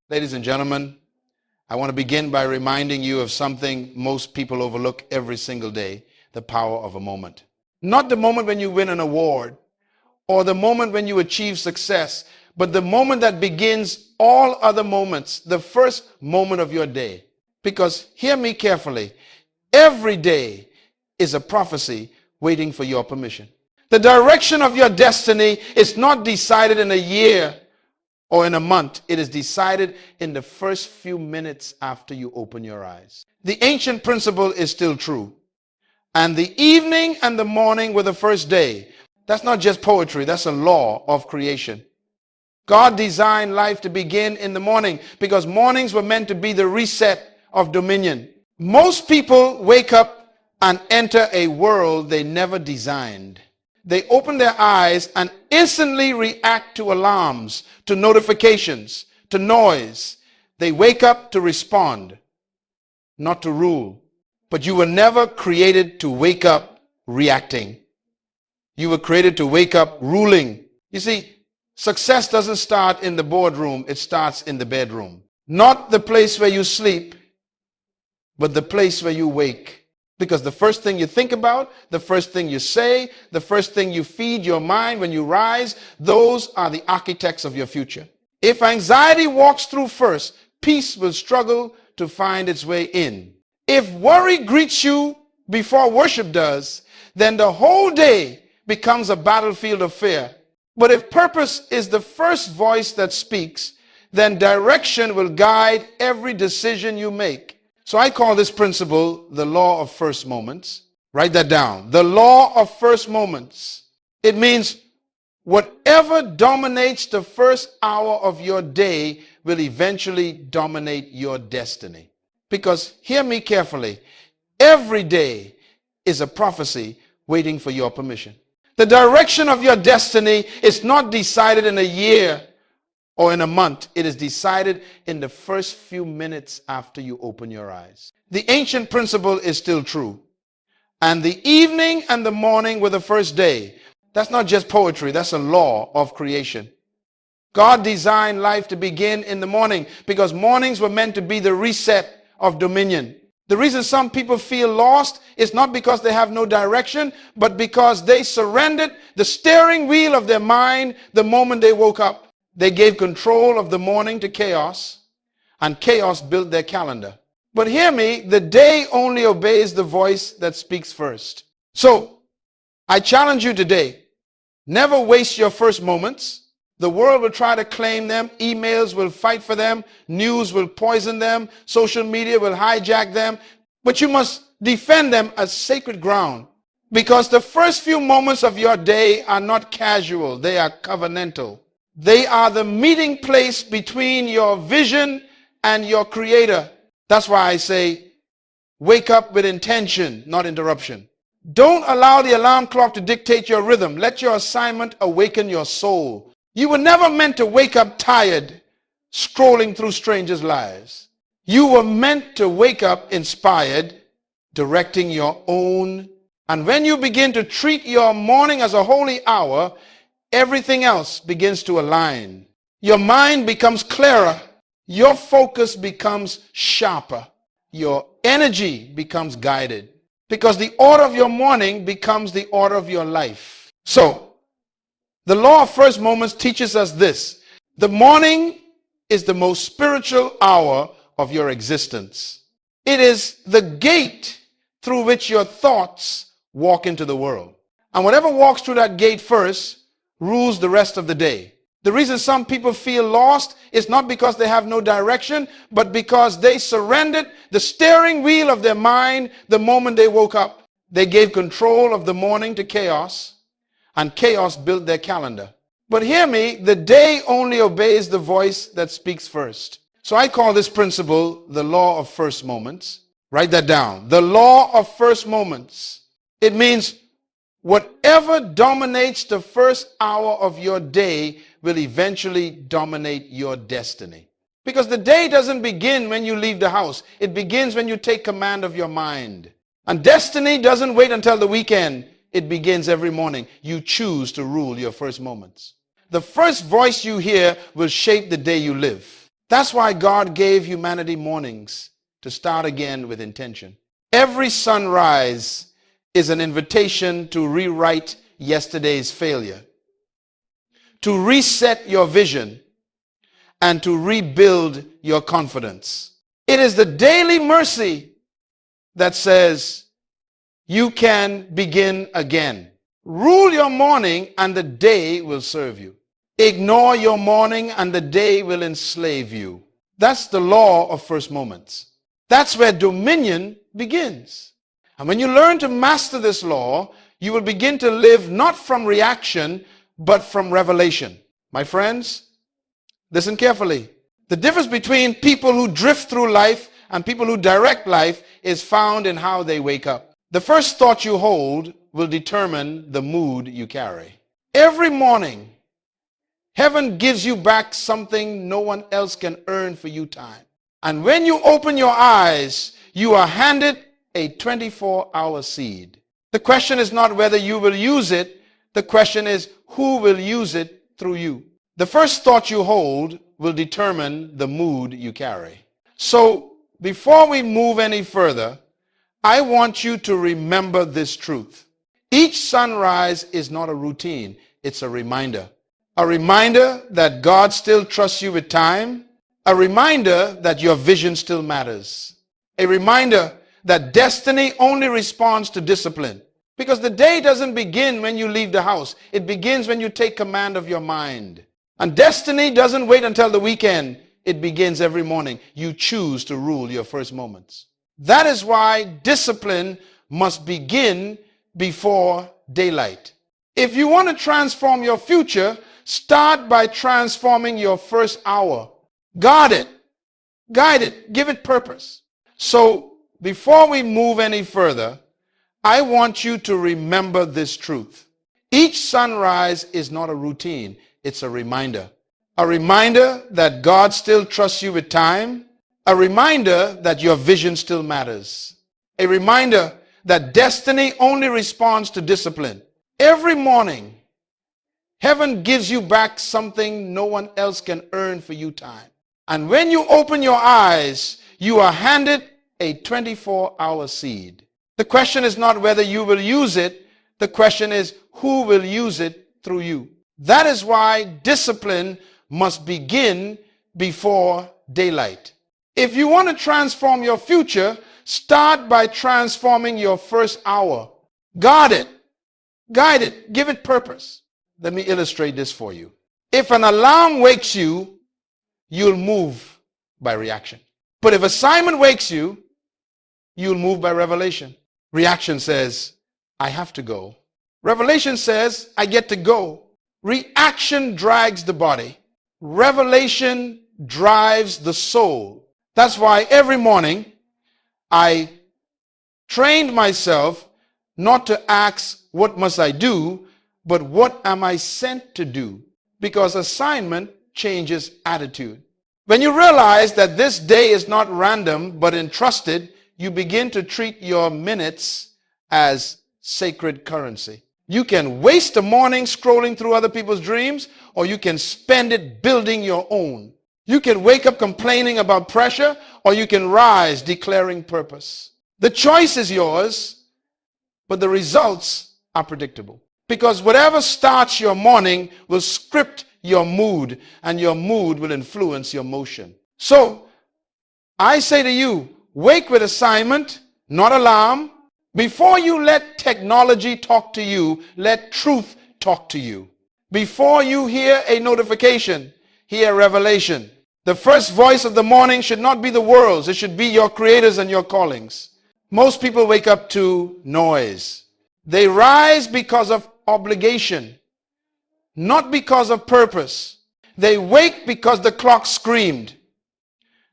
Ladies and gentlemen, I want to begin by reminding you of something most people overlook every single day: the power of a moment. Not the moment when you win an award or the moment when you achieve success, but the moment that begins all other moments, the first moment of your day. Because hear me carefully, every day is a prophecy waiting for your permission. The direction of your destiny is not decided in a year or in a month. It is decided in the first few minutes after you open your eyes. The ancient principle is still true. And the evening and the morning were the first day. That's not just poetry, that's a law of creation. God designed life to begin in the morning because mornings were meant to be the reset of dominion. Most people wake up and enter a world they never designed. They open their eyes and instantly react to alarms, to notifications, to noise. They wake up to respond, not to rule. But you were never created to wake up reacting. You were created to wake up ruling. You see, success doesn't start in the boardroom, it starts in the bedroom. Not the place where you sleep, but the place where you wake. Because the first thing you think about, the first thing you say, the first thing you feed your mind when you rise, those are the architects of your future. If anxiety walks through first, peace will struggle to find its way in. If worry greets you before worship does, then the whole day becomes a battlefield of fear. But if purpose is the first voice that speaks, then direction will guide every decision you make. So I call this principle the law of first moments. Write that down. The law of first moments. It means whatever dominates the first hour of your day will eventually dominate your destiny. Because hear me carefully, every day is a prophecy waiting for your permission. The direction of your destiny is not decided in a year or in a month. It is decided in the first few minutes after you open your eyes. The ancient principle is still true. And the evening and the morning were the first day. That's not just poetry, that's a law of creation. God designed life to begin in the morning because mornings were meant to be the reset of dominion. The reason some people feel lost is not because they have no direction, but because they surrendered the steering wheel of their mind the moment they woke up. They gave control of the morning to chaos, and chaos built their calendar. But hear me, the day only obeys the voice that speaks first. So, I challenge you today, never waste your first moments. The world will try to claim them, emails will fight for them, news will poison them, social media will hijack them, but you must defend them as sacred ground. Because the first few moments of your day are not casual, they are covenantal. They are the meeting place between your vision and your creator. That's why I say, wake up with intention, not interruption. Don't allow the alarm clock to dictate your rhythm. Let your assignment awaken your soul. You were never meant to wake up tired, scrolling through strangers' lives. You were meant to wake up inspired, directing your own. And when you begin to treat your morning as a holy hour, everything else begins to align. Your mind becomes clearer. Your focus becomes sharper. Your energy becomes guided. Because the order of your morning becomes the order of your life. So, the law of first moments teaches us this. The morning is the most spiritual hour of your existence. It is the gate through which your thoughts walk into the world. And whatever walks through that gate first rules the rest of the day. The reason some people feel lost is not because they have no direction, but because they surrendered the steering wheel of their mind the moment they woke up. They gave control of the morning to chaos, and chaos built their calendar. But hear me, the day only obeys the voice that speaks first. So I call this principle the law of first moments. Write that down. The law of first moments. It means whatever dominates the first hour of your day will eventually dominate your destiny. Because the day doesn't begin when you leave the house. It begins when you take command of your mind. And destiny doesn't wait until the weekend. It begins every morning. You choose to rule your first moments. The first voice you hear will shape the day you live. That's why God gave humanity mornings to start again with intention. Every sunrise is an invitation to rewrite yesterday's failure, to reset your vision, and to rebuild your confidence. It is the daily mercy that says you can begin again. Rule your morning and the day will serve you. Ignore your morning and the day will enslave you. That's the law of first moments. That's where dominion begins. And when you learn to master this law, you will begin to live not from reaction, but from revelation. My friends, listen carefully. The difference between people who drift through life and people who direct life is found in how they wake up. The first thought you hold will determine the mood you carry. Every morning, heaven gives you back something no one else can earn for you time. And when you open your eyes, you are handed a 24-hour seed. The question is not whether you will use it. The question is who will use it through you. The first thought you hold will determine the mood you carry. So before we move any further, I want you to remember this truth. Each sunrise is not a routine. It's a reminder. A reminder that God still trusts you with time. A reminder that your vision still matters. A reminder that destiny only responds to discipline. Because the day doesn't begin when you leave the house. It begins when you take command of your mind. And destiny doesn't wait until the weekend. It begins every morning. You choose to rule your first moments. That is why discipline must begin before daylight. If you want to transform your future, start by transforming your first hour. Guard it. Guide it. Give it purpose. So before we move any further, I want you to remember this truth. Each sunrise is not a routine. It's a reminder. A reminder that God still trusts you with time. A reminder that your vision still matters. A reminder that destiny only responds to discipline. Every morning, heaven gives you back something no one else can earn for you time. And when you open your eyes, you are handed a 24-hour seed. The question is not whether you will use it. The question is who will use it through you. That is why discipline must begin before daylight. If you want to transform your future, start by transforming your first hour. Guard it. Guide it. Give it purpose. Let me illustrate this for you. If an alarm wakes you, you'll move by reaction. But if assignment wakes you, you'll move by revelation. Reaction says, I have to go. Revelation says, I get to go. Reaction drags the body. Revelation drives the soul. That's why every morning I trained myself not to ask, what must I do, but what am I sent to do? Because assignment changes attitude. When you realize that this day is not random but entrusted, you begin to treat your minutes as sacred currency. You can waste a morning scrolling through other people's dreams, or you can spend it building your own. You can wake up complaining about pressure, or you can rise declaring purpose. The choice is yours, but the results are predictable. Because whatever starts your morning will script your mood, and your mood will influence your motion. So, I say to you, wake with assignment, not alarm. Before you let technology talk to you, let truth talk to you. Before you hear a notification, hear revelation. The first voice of the morning should not be the world's. It should be your creators and your callings. Most people wake up to noise. They rise because of obligation, not because of purpose. They wake because the clock screamed,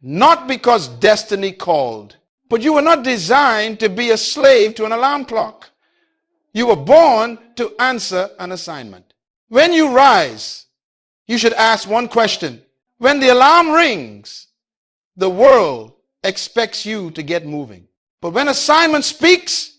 not because destiny called. But you were not designed to be a slave to an alarm clock. You were born to answer an assignment. When you rise, you should ask one question. When the alarm rings, the world expects you to get moving. But when assignment speaks,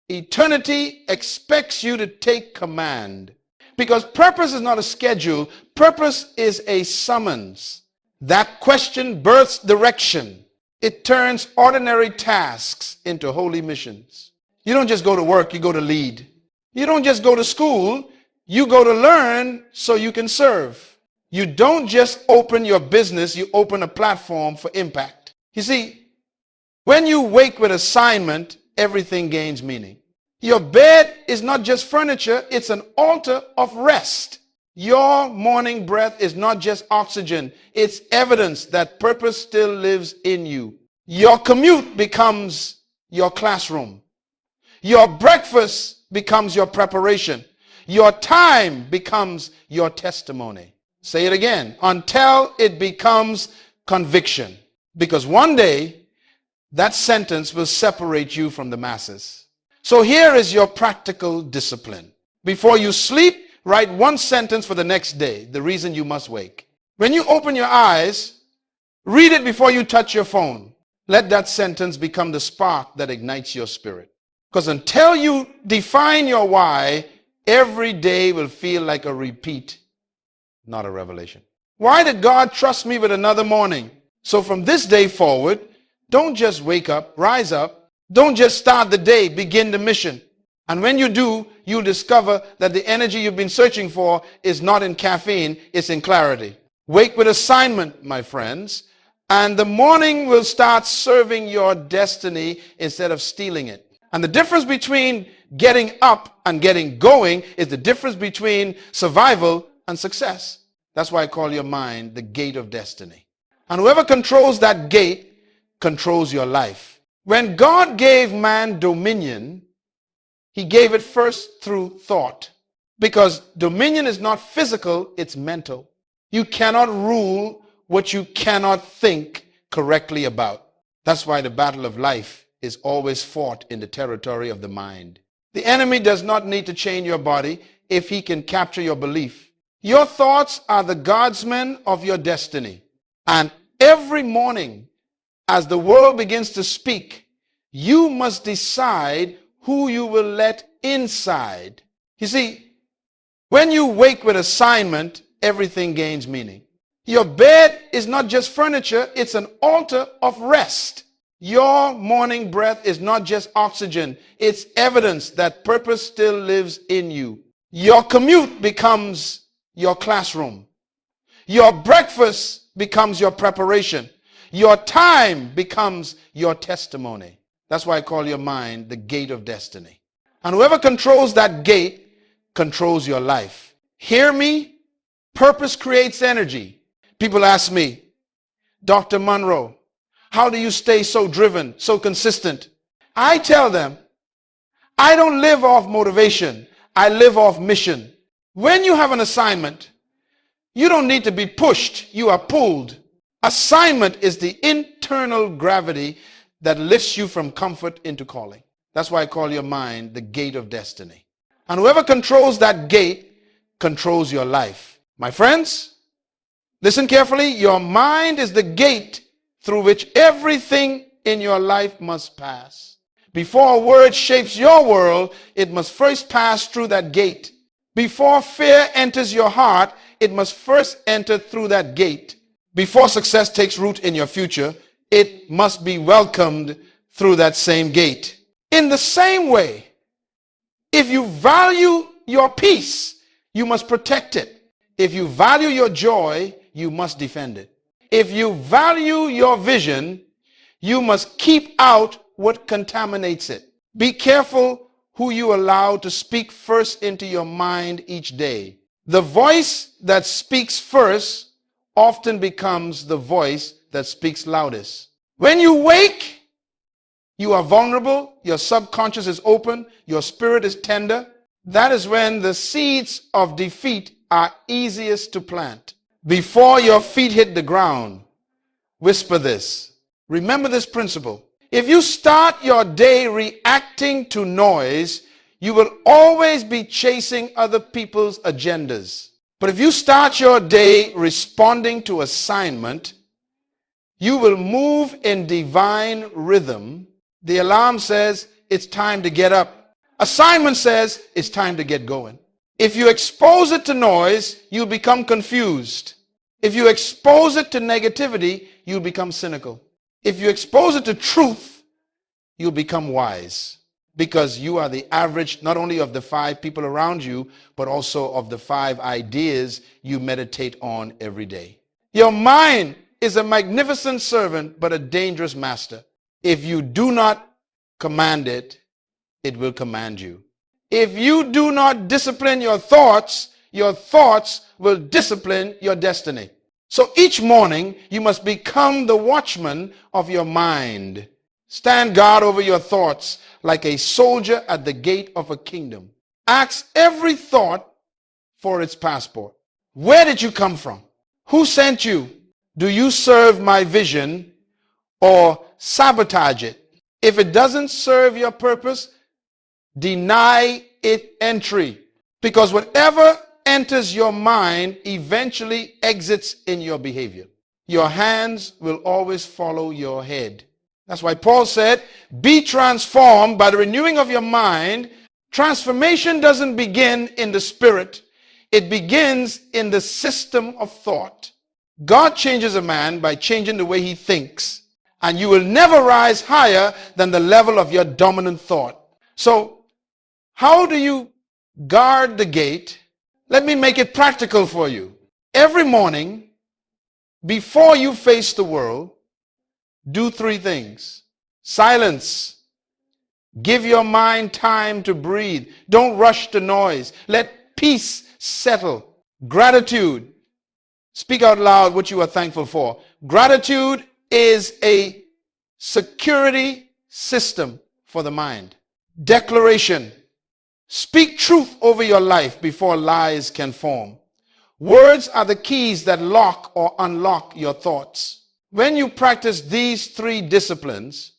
eternity expects you to take command. Because purpose is not a schedule. Purpose is a summons. That question births direction. It turns ordinary tasks into holy missions. You don't just go to work, you go to lead. You don't just go to school, you go to learn so you can serve. You don't just open your business, you open a platform for impact. You see, when you wake with assignment, everything gains meaning. Your bed is not just furniture, it's an altar of rest. Your morning breath is not just oxygen, it's evidence that purpose still lives in you. Your commute becomes your classroom. Your breakfast becomes your preparation. Your time becomes your testimony. Say it again, until it becomes conviction. Because one day, that sentence will separate you from the masses. So here is your practical discipline. Before you sleep, write one sentence for the next day, the reason you must wake. When you open your eyes, read it before you touch your phone. Let that sentence become the spark that ignites your spirit. Because until you define your why, every day will feel like a repeat, not a revelation. Why did God trust me with another morning? So from this day forward, don't just wake up, rise up. Don't just start the day, begin the mission. And when you do, you'll discover that the energy you've been searching for is not in caffeine, it's in clarity. Wake with assignment, my friends, and the morning will start serving your destiny instead of stealing it. And the difference between getting up and getting going is the difference between survival and success. That's why I call your mind the gate of destiny. And whoever controls that gate controls your life. When God gave man dominion, he gave it first through thought. Because dominion is not physical, it's mental. You cannot rule what you cannot think correctly about. That's why the battle of life is always fought in the territory of the mind. The enemy does not need to chain your body if he can capture your belief. Your thoughts are the guardsmen of your destiny. And every morning, as the world begins to speak, you must decide who you will let inside. You see, when you wake with assignment, everything gains meaning. Your bed is not just furniture, it's an altar of rest. Your morning breath is not just oxygen, it's evidence that purpose still lives in you. Your commute becomes your classroom. Your breakfast becomes your preparation. Your time becomes your testimony. That's why I call your mind the gate of destiny. And whoever controls that gate controls your life. Hear me? Purpose creates energy. People ask me, Dr. Munroe, how do you stay so driven, so consistent? I tell them, I don't live off motivation. I live off mission. When you have an assignment, you don't need to be pushed. You are pulled. Assignment is the internal gravity that lifts you from comfort into calling. That's why I call your mind the gate of destiny. And whoever controls that gate controls your life. My friends, listen carefully. Your mind is the gate through which everything in your life must pass. Before a word shapes your world, it must first pass through that gate. Before fear enters your heart, it must first enter through that gate. Before success takes root in your future, it must be welcomed through that same gate. In the same way, if you value your peace, you must protect it. If you value your joy, you must defend it. If you value your vision, you must keep out what contaminates it. Be careful who you allow to speak first into your mind each day. The voice that speaks first often becomes the voice that speaks loudest. When you wake, you are vulnerable, your subconscious is open, your spirit is tender. That is when the seeds of defeat are easiest to plant. Before your feet hit the ground, whisper this. Remember this principle. If you start your day reacting to noise, you will always be chasing other people's agendas. But if you start your day responding to assignment, you will move in divine rhythm. The alarm says it's time to get up. Assignment says it's time to get going. If you expose it to noise, you become confused. If you expose it to negativity, you'll become cynical. If you expose it to truth, you'll become wise, because you are the average not only of the 5 people around you, but also of the 5 ideas you meditate on every day. Your mind is a magnificent servant, but a dangerous master. If you do not command it, it will command you. If you do not discipline your thoughts will discipline your destiny. So each morning, you must become the watchman of your mind. Stand guard over your thoughts like a soldier at the gate of a kingdom. Ask every thought for its passport. Where did you come from? Who sent you? Do you serve my vision or sabotage it? If it doesn't serve your purpose, deny it entry, because whatever enters your mind eventually exits in your behavior. Your hands will always follow your head. That's why Paul said, be transformed by the renewing of your mind. Transformation doesn't begin in the spirit. It begins in the system of thought. God changes a man by changing the way he thinks, and you will never rise higher than the level of your dominant thought. So, how do you guard the gate? Let me make it practical for you. Every morning, before you face the world, do 3 things. Silence. Give your mind time to breathe. Don't rush the noise. Let peace settle. Gratitude. Speak out loud what you are thankful for. Gratitude is a security system for the mind. Declaration. Speak truth over your life before lies can form. Words are the keys that lock or unlock your thoughts. When you practice these 3 disciplines,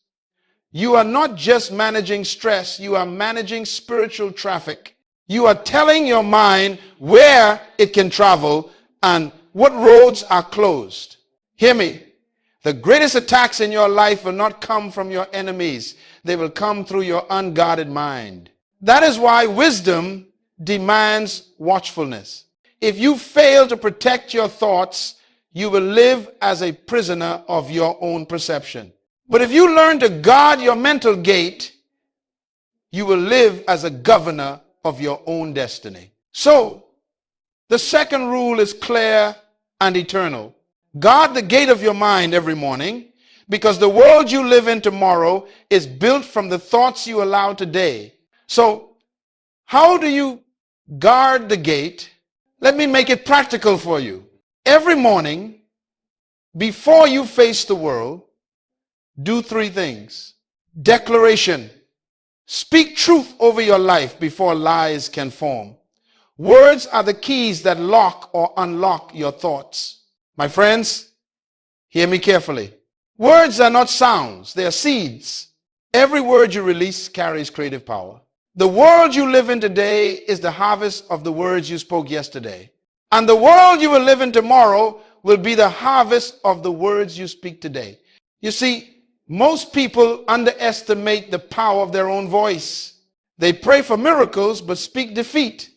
you are not just managing stress, you are managing spiritual traffic. You are telling your mind where it can travel and what roads are closed. Hear me. The greatest attacks in your life will not come from your enemies. They will come through your unguarded mind. That is why wisdom demands watchfulness. If you fail to protect your thoughts, you will live as a prisoner of your own perception. But if you learn to guard your mental gate, you will live as a governor of your own destiny. So, the second rule is clear and eternal. Guard the gate of your mind every morning, because the world you live in tomorrow is built from the thoughts you allow today. So, how do you guard the gate? Let me make it practical for you. Every morning, before you face the world, do 3 things. Declaration. Speak truth over your life before lies can form. Words are the keys that lock or unlock your thoughts. My friends, hear me carefully. Words are not sounds, they are seeds. Every word you release carries creative power. The world you live in today is the harvest of the words you spoke yesterday. And the world you will live in tomorrow will be the harvest of the words you speak today. You see, most people underestimate the power of their own voice. They pray for miracles but speak defeat.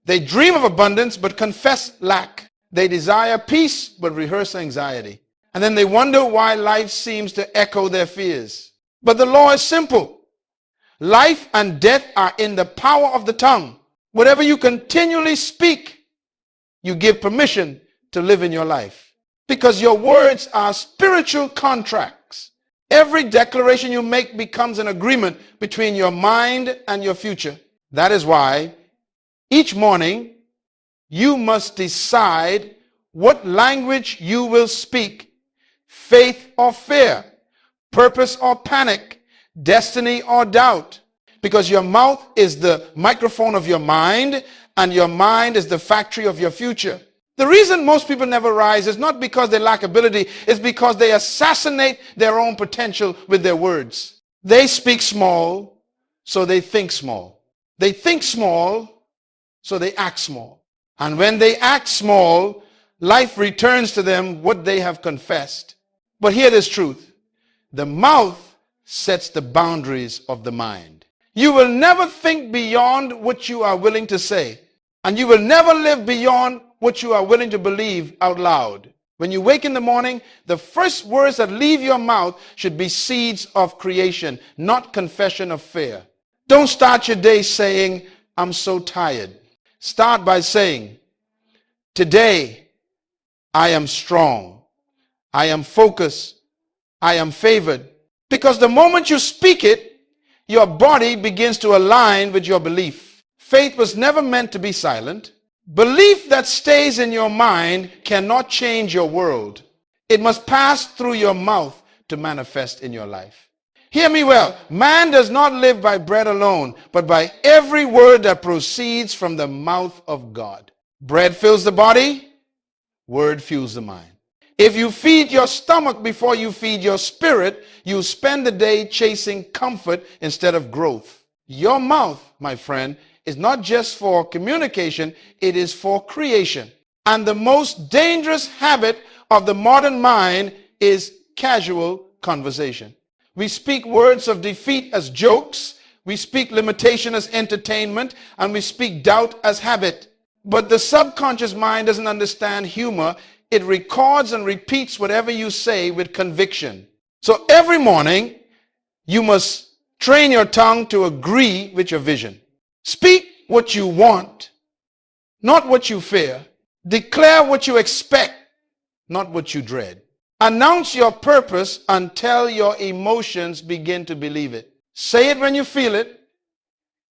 They dream of abundance but confess lack. They desire peace but rehearse anxiety. And then they wonder why life seems to echo their fears. But the law is simple. Life and death are in the power of the tongue. Whatever you continually speak, you give permission to live in your life. Because your words are spiritual contracts. Every declaration you make becomes an agreement between your mind and your future. That is why each morning you must decide what language you will speak. Faith or fear, purpose or panic, destiny or doubt. Because your mouth is the microphone of your mind, and your mind is the factory of your future. The reason most people never rise is not because they lack ability, it's because they assassinate their own potential with their words. They speak small, so they think small. They think small, so they act small. And when they act small, life returns to them what they have confessed. But hear this truth. The mouth sets the boundaries of the mind. You will never think beyond what you are willing to say. And you will never live beyond what you are willing to believe out loud. When you wake in the morning, the first words that leave your mouth should be seeds of creation, not confession of fear. Don't start your day saying, I'm so tired. Start by saying, today I am strong. I am focused. I am favored. Because the moment you speak it, your body begins to align with your belief. Faith was never meant to be silent. Belief that stays in your mind cannot change your world. It must pass through your mouth to manifest in your life. Hear me well. Man does not live by bread alone, but by every word that proceeds from the mouth of God. Bread fills the body, word fuels the mind. If you feed your stomach before you feed your spirit, you spend the day chasing comfort instead of growth. Your mouth, my friend, is not just for communication, it is for creation. And the most dangerous habit of the modern mind is casual conversation. We speak words of defeat as jokes, we speak limitation as entertainment, and we speak doubt as habit. But the subconscious mind doesn't understand humor. It records and repeats whatever you say with conviction. So every morning, you must train your tongue to agree with your vision. Speak what you want, not what you fear. Declare what you expect, not what you dread. Announce your purpose until your emotions begin to believe it. Say it when you feel it,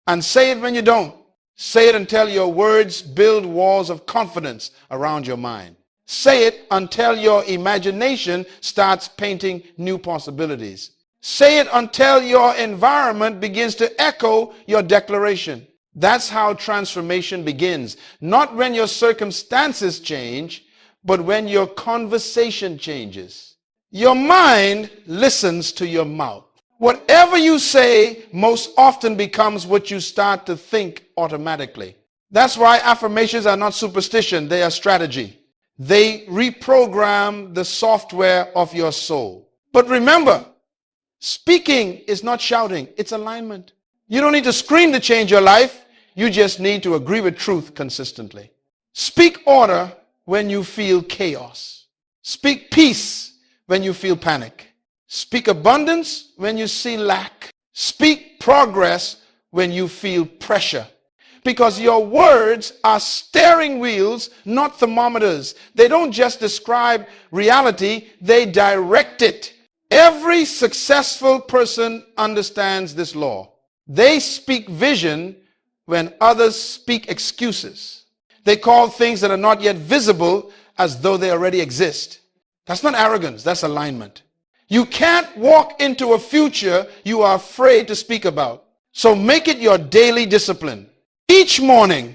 and say it when you don't. Say it until your words build walls of confidence around your mind. Say it until your imagination starts painting new possibilities. Say it until your environment begins to echo your declaration. That's how transformation begins. Not when your circumstances change, but when your conversation changes. Your mind listens to your mouth. Whatever you say most often becomes what you start to think automatically. That's why affirmations are not superstition, they are strategy. They reprogram the software of your soul. But remember, speaking is not shouting, it's alignment. You don't need to scream to change your life. You just need to agree with truth consistently. Speak order when you feel chaos. Speak peace when you feel panic. Speak abundance when you see lack. Speak progress when you feel pressure. Because your words are steering wheels, not thermometers. They don't just describe reality, they direct it. Every successful person understands this law. They speak vision when others speak excuses. They call things that are not yet visible as though they already exist. That's not arrogance, that's alignment. You can't walk into a future you are afraid to speak about. So make it your daily discipline. Each morning,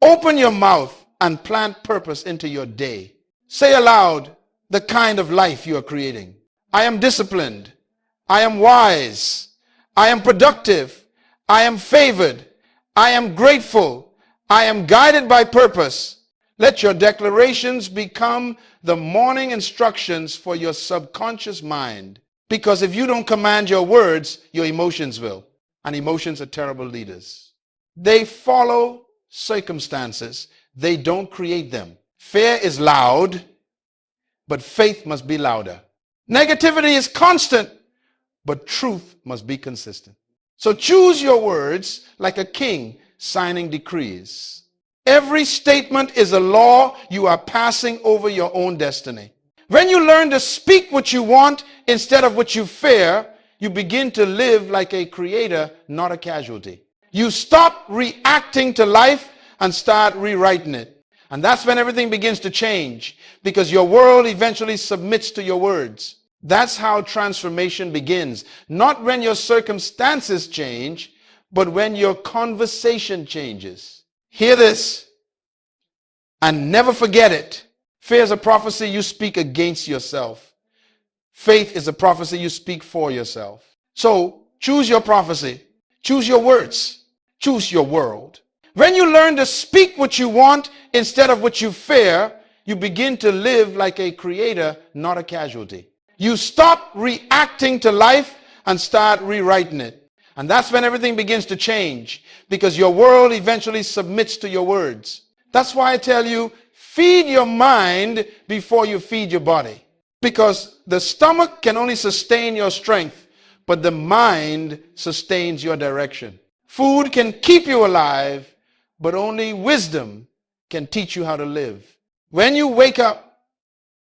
open your mouth and plant purpose into your day. Say aloud the kind of life you are creating. I am disciplined. I am wise. I am productive. I am favored. I am grateful. I am guided by purpose. Let your declarations become the morning instructions for your subconscious mind. Because if you don't command your words, your emotions will. And emotions are terrible leaders. They follow circumstances. They don't create them. Fear is loud, but faith must be louder. Negativity is constant, but truth must be consistent. So choose your words like a king signing decrees. Every statement is a law you are passing over your own destiny. When you learn to speak what you want instead of what you fear, you begin to live like a creator, not a casualty. You stop reacting to life and start rewriting it. And that's when everything begins to change, because your world eventually submits to your words. That's how transformation begins. Not when your circumstances change, but when your conversation changes. Hear this and never forget it. Fear is a prophecy you speak against yourself. Faith is a prophecy you speak for yourself. So choose your prophecy. Choose your words. Choose your world. When you learn to speak what you want instead of what you fear, you begin to live like a creator, not a casualty. You stop reacting to life and start rewriting it. And that's when everything begins to change, because your world eventually submits to your words. That's why I tell you, Feed your mind before you feed your body. Because the stomach can only sustain your strength, but the mind sustains your direction. Food can keep you alive, but only wisdom can teach you how to live. When you wake up,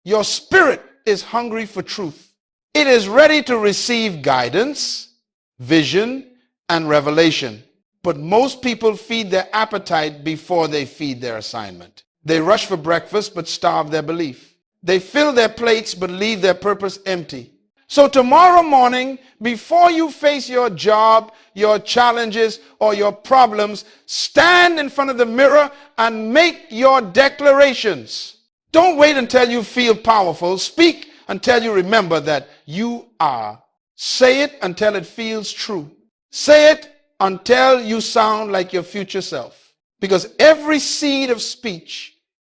your spirit is hungry for truth. It is ready to receive guidance, vision, and revelation. But most people feed their appetite before they feed their assignment. They rush for breakfast but starve their belief. They fill their plates but leave their purpose empty. So tomorrow morning, before you face your job, your challenges, or your problems, stand in front of the mirror and make your declarations. Don't wait until you feel powerful. Speak until you remember that you are. Say it until it feels true. Say it until you sound like your future self. Because every seed of speech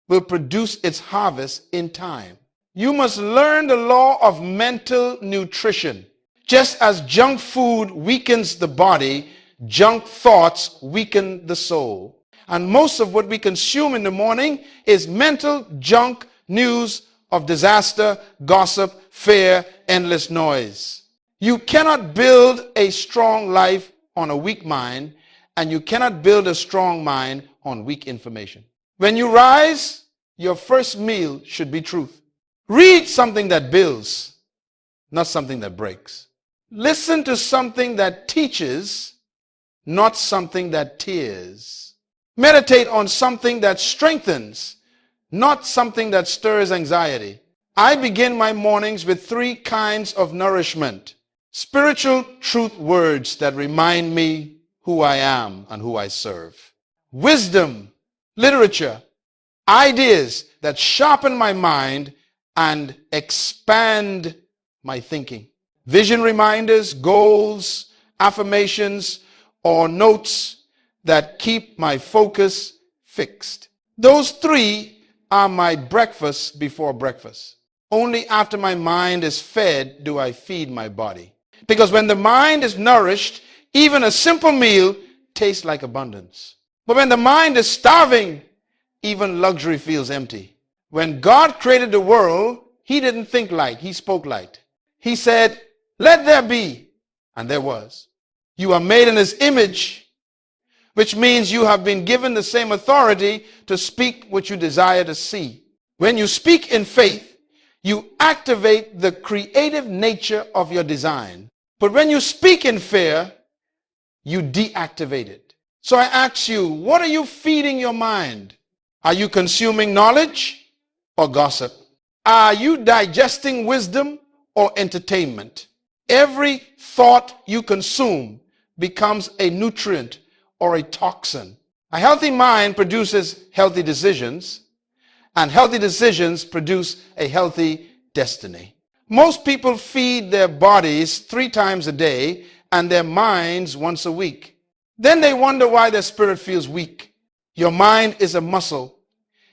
will produce its harvest in time. You must learn the law of mental nutrition. Just as junk food weakens the body, junk thoughts weaken the soul. And most of what we consume in the morning is mental junk news of disaster, gossip, fear, endless noise. You cannot build a strong life on a weak mind, and you cannot build a strong mind on weak information. When you rise, your first meal should be truth. Read something that builds, not something that breaks. Listen to something that teaches, not something that tears. Meditate on something that strengthens, not something that stirs anxiety. I begin my mornings with 3 kinds of nourishment. Spiritual truth words that remind me who I am and who I serve. Wisdom, literature, ideas that sharpen my mind and expand my thinking. Vision reminders, goals, affirmations, or notes that keep my focus fixed. Those 3 are my breakfast before breakfast. Only after my mind is fed do I feed my body. Because when the mind is nourished, even a simple meal tastes like abundance. But when the mind is starving, even luxury feels empty. When God created the world, he didn't think light, he spoke light. He said, "Let there be," and there was. You are made in his image, which means you have been given the same authority to speak what you desire to see. When you speak in faith, you activate the creative nature of your design. But when you speak in fear, you deactivate it. So I ask you, what are you feeding your mind? Are you consuming knowledge or gossip? Are you digesting wisdom or entertainment? Every thought you consume becomes a nutrient or a toxin. A healthy mind produces healthy decisions, and healthy decisions produce a healthy destiny. Most people feed their bodies 3 times a day and their minds once a week. Then they wonder why their spirit feels weak. Your mind is a muscle.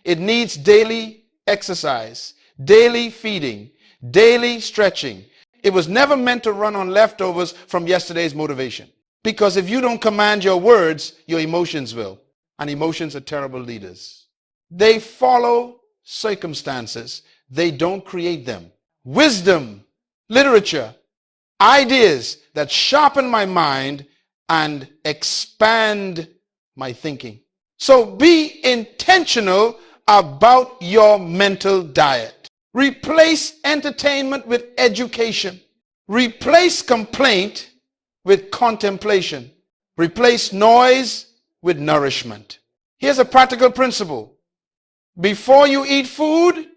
It needs daily exercise, daily feeding, daily stretching. It was never meant to run on leftovers from yesterday's motivation. Because if you don't command your words, your emotions will. And emotions are terrible leaders. They follow circumstances. They don't create them. Wisdom, literature, ideas that sharpen my mind and expand my thinking. So be intentional about your mental diet. Replace entertainment with education. Replace complaint with contemplation. Replace noise with nourishment. Here's a practical principle. Before you eat food,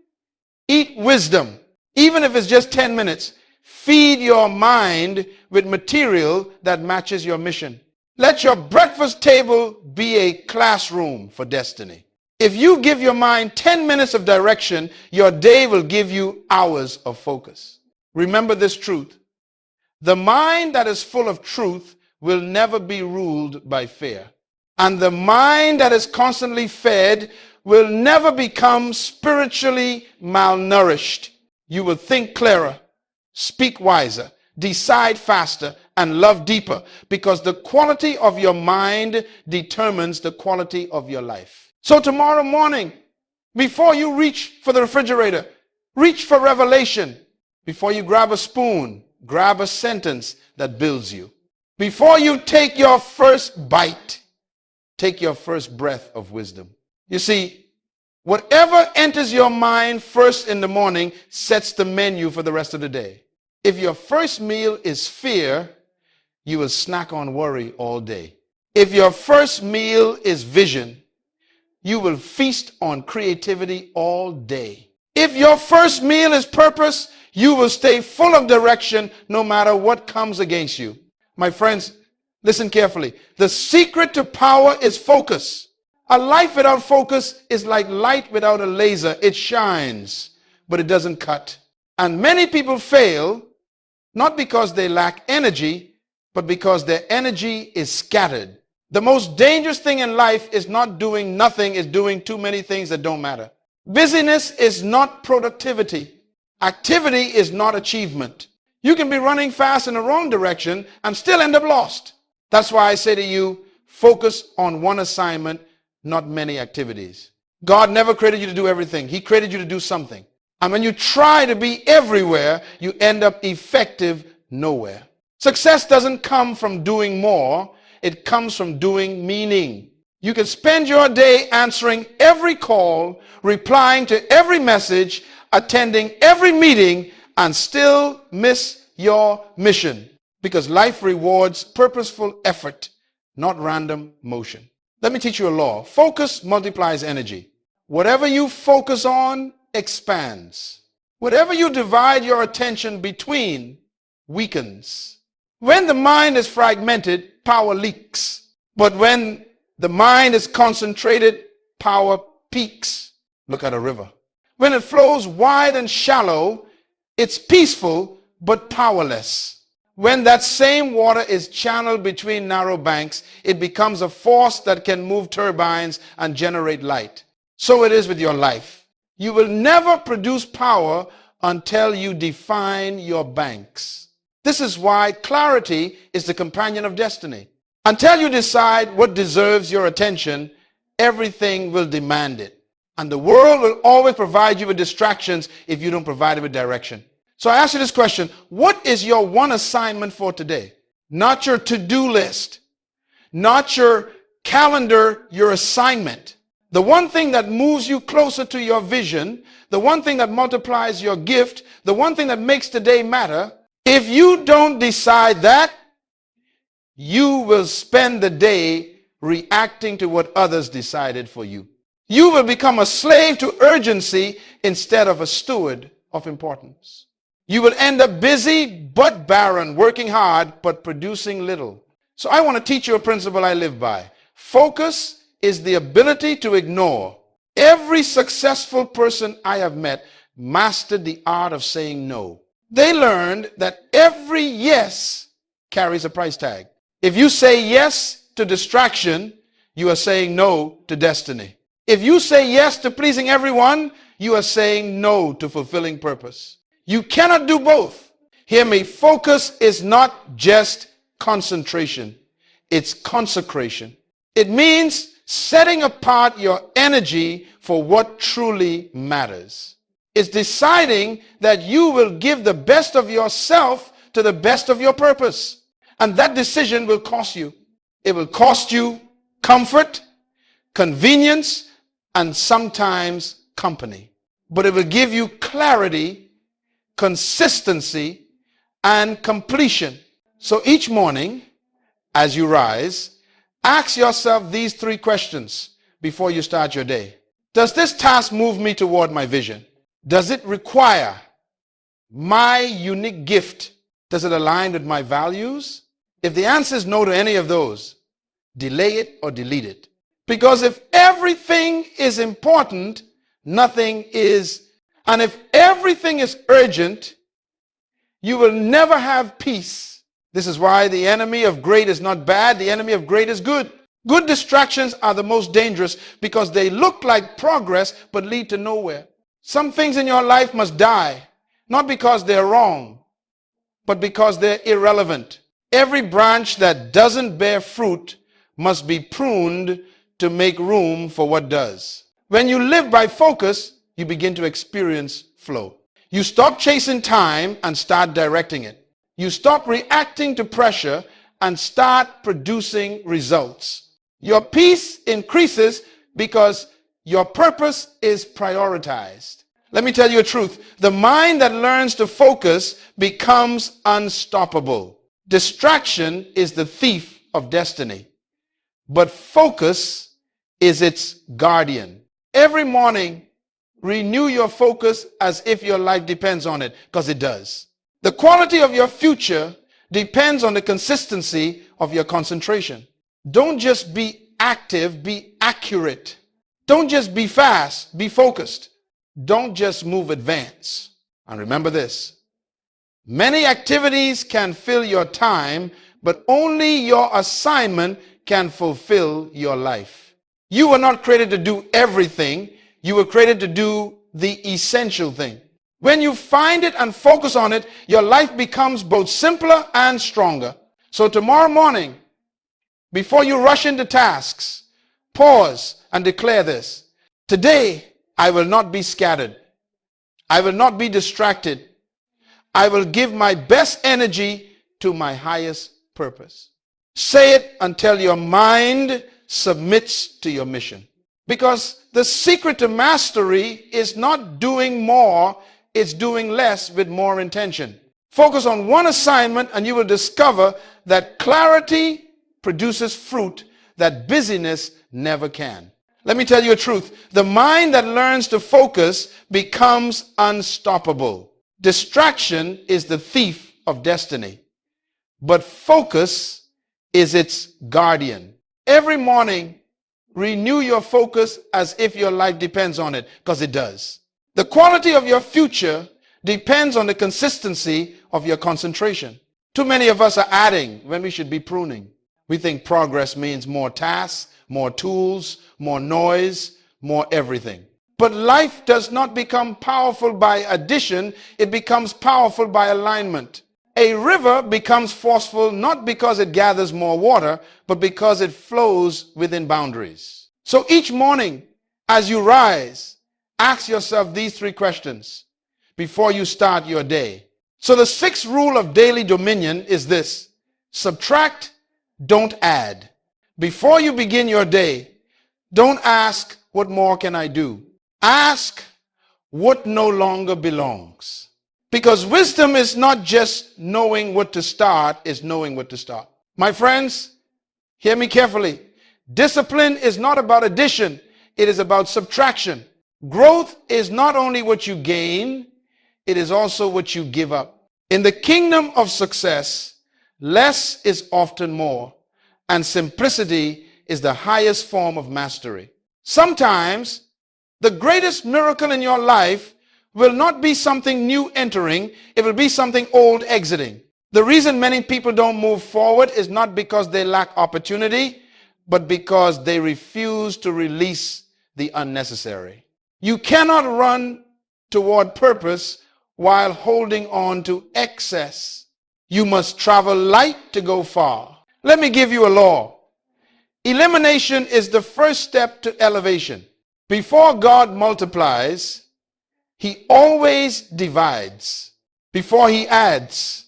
eat wisdom. Even if it's just 10 minutes, feed your mind with material that matches your mission. Let your breakfast table be a classroom for destiny. If you give your mind 10 minutes of direction, your day will give you hours of focus. Remember this truth. The mind that is full of truth will never be ruled by fear. And the mind that is constantly fed will never become spiritually malnourished. You will think clearer, speak wiser, decide faster, and love deeper, because the quality of your mind determines the quality of your life. So tomorrow morning, Before you reach for the refrigerator, reach for revelation. Before you grab a spoon, grab a sentence that builds you. Before you take your first bite, take your first breath of wisdom. You see, whatever enters your mind first in the morning sets the menu for the rest of the day. If your first meal is fear, you will snack on worry all day. If your first meal is vision, you will feast on creativity all day. If your first meal is purpose, you will stay full of direction no matter what comes against you. My friends, listen carefully. The secret to power is focus. A life without focus is like light without a laser. It shines, but it doesn't cut. And many people fail, not because they lack energy, but because their energy is scattered. The most dangerous thing in life is not doing nothing, is doing too many things that don't matter. Busyness is not productivity. Activity is not achievement. You can be running fast in the wrong direction and still end up lost. That's why I say to you, focus on one assignment, not many activities. God never created you to do everything. He created you to do something. And when you try to be everywhere, you end up effective nowhere. Success doesn't come from doing more. It comes from doing meaning. You can spend your day answering every call, replying to every message, attending every meeting, and still miss your mission. Because life rewards purposeful effort, not random motion. Let me teach you a law. Focus multiplies energy. Whatever you focus on expands. Whatever you divide your attention between weakens. When the mind is fragmented, power leaks. But when the mind is concentrated, power peaks. Look at a river. When it flows wide and shallow, it's peaceful but powerless. When that same water is channeled between narrow banks, it becomes a force that can move turbines and generate light. So it is with your life. You will never produce power until you define your banks. This is why clarity is the companion of destiny. Until you decide what deserves your attention, everything will demand it. And the world will always provide you with distractions if you don't provide it with direction. So I ask you this question: what is your one assignment for today? Not your to-do list, not your calendar, your assignment. The one thing that moves you closer to your vision, the one thing that multiplies your gift, the one thing that makes today matter. If you don't decide that, you will spend the day reacting to what others decided for you. You will become a slave to urgency instead of a steward of importance. You will end up busy but barren, working hard but producing little. So I want to teach you a principle I live by. Focus is the ability to ignore. Every successful person I have met mastered the art of saying no. They learned that every yes carries a price tag. If you say yes to distraction, you are saying no to destiny. If you say yes to pleasing everyone, you are saying no to fulfilling purpose. You cannot do both. Hear me. Focus is not just concentration. It's consecration. It means setting apart your energy for what truly matters. It's deciding that you will give the best of yourself to the best of your purpose. And that decision will cost you. It will cost you comfort, convenience, and sometimes company. But it will give you clarity, consistency, and completion. So each morning, as you rise, ask yourself these three questions before you start your day. Does this task move me toward my vision? Does it require my unique gift? Does it align with my values? If the answer is no to any of those, delay it or delete it. Because if everything is important, nothing is. And if everything is urgent, you will never have peace. This is why the enemy of great is not bad. The enemy of great is good. Good distractions are the most dangerous because they look like progress but lead to nowhere. Some things in your life must die, not because they're wrong, but because they're irrelevant. Every branch that doesn't bear fruit must be pruned to make room for what does. When you live by focus, you begin to experience flow. You stop chasing time and start directing it. You stop reacting to pressure and start producing results. Your peace increases because your purpose is prioritized. Let me tell you a truth. The mind that learns to focus becomes unstoppable. Distraction is the thief of destiny, but focus is its guardian. Every morning, renew your focus as if your life depends on it, because it does. The quality of your future depends on the consistency of your concentration. Don't just be active, be accurate. Don't just be fast, be focused. Don't just move, advance. And remember this, many activities can fill your time, but only your assignment can fulfill your life. You were not created to do everything. You were created to do the essential thing. When you find it and focus on it, your life becomes both simpler and stronger. So tomorrow morning, before you rush into tasks, pause and declare this. Today, I will not be scattered. I will not be distracted. I will give my best energy to my highest purpose. Say it until your mind submits to your mission. Because the secret to mastery is not doing more, it's doing less with more intention. Focus on one assignment and you will discover that clarity produces fruit that busyness never can. Let me tell you a truth. The mind that learns to focus becomes unstoppable. Distraction is the thief of destiny, but focus is its guardian. Every morning, renew your focus as if your life depends on it, because it does. The quality of your future depends on the consistency of your concentration. Too many of us are adding when we should be pruning. We think progress means more tasks, more tools, more noise, more everything. But life does not become powerful by addition, it becomes powerful by alignment. A river becomes forceful not because it gathers more water, but because it flows within boundaries. So each morning, as you rise, ask yourself these three questions before you start your day. So the sixth rule of daily dominion is this: subtract, don't add. Before you begin your day, don't ask, what more can I do? Ask, what no longer belongs? Because wisdom is not just knowing what to start, it's knowing what to stop. My friends, hear me carefully. Discipline is not about addition, it is about subtraction. Growth is not only what you gain, it is also what you give up. In the kingdom of success, less is often more, and simplicity is the highest form of mastery. Sometimes, the greatest miracle in your life will not be something new entering, it will be something old exiting. The reason many people don't move forward is not because they lack opportunity, but because they refuse to release the unnecessary. You cannot run toward purpose while holding on to excess. You must travel light to go far. Let me give you a law. Elimination is the first step to elevation. Before God multiplies, He always divides. Before He adds,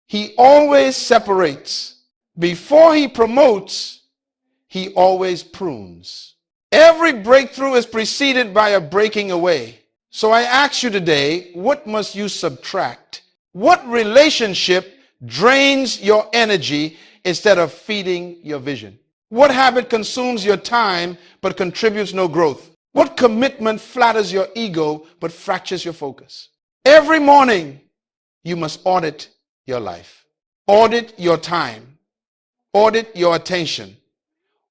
He always separates. Before He promotes, He always prunes. Every breakthrough is preceded by a breaking away. So I ask you today, what must you subtract? What relationship drains your energy instead of feeding your vision? What habit consumes your time but contributes no growth? What commitment flatters your ego but fractures your focus? Every morning, you must audit your life. Audit your time. Audit your attention.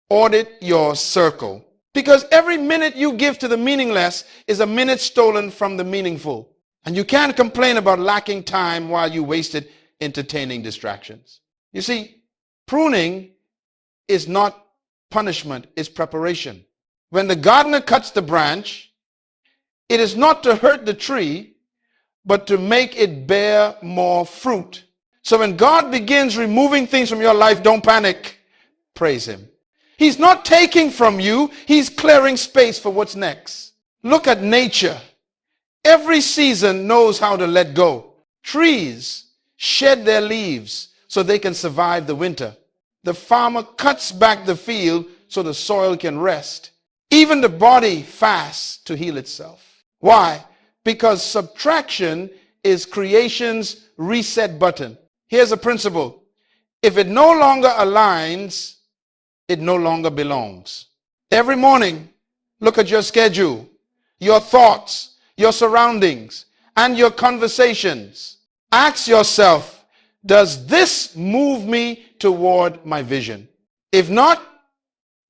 Audit your circle. Because every minute you give to the meaningless is a minute stolen from the meaningful. And you can't complain about lacking time while you waste it entertaining distractions. You see, pruning is not punishment, it's preparation. When the gardener cuts the branch, it is not to hurt the tree, but to make it bear more fruit. So when God begins removing things from your life, don't panic. Praise Him. He's not taking from you. He's clearing space for what's next. Look at nature. Every season knows how to let go. Trees shed their leaves so they can survive the winter. The farmer cuts back the field so the soil can rest. Even the body fasts to heal itself. Why? Because subtraction is creation's reset button. Here's a principle. If it no longer aligns, it no longer belongs. Every morning, look at your schedule, your thoughts, your surroundings, and your conversations. Ask yourself, does this move me toward my vision? If not,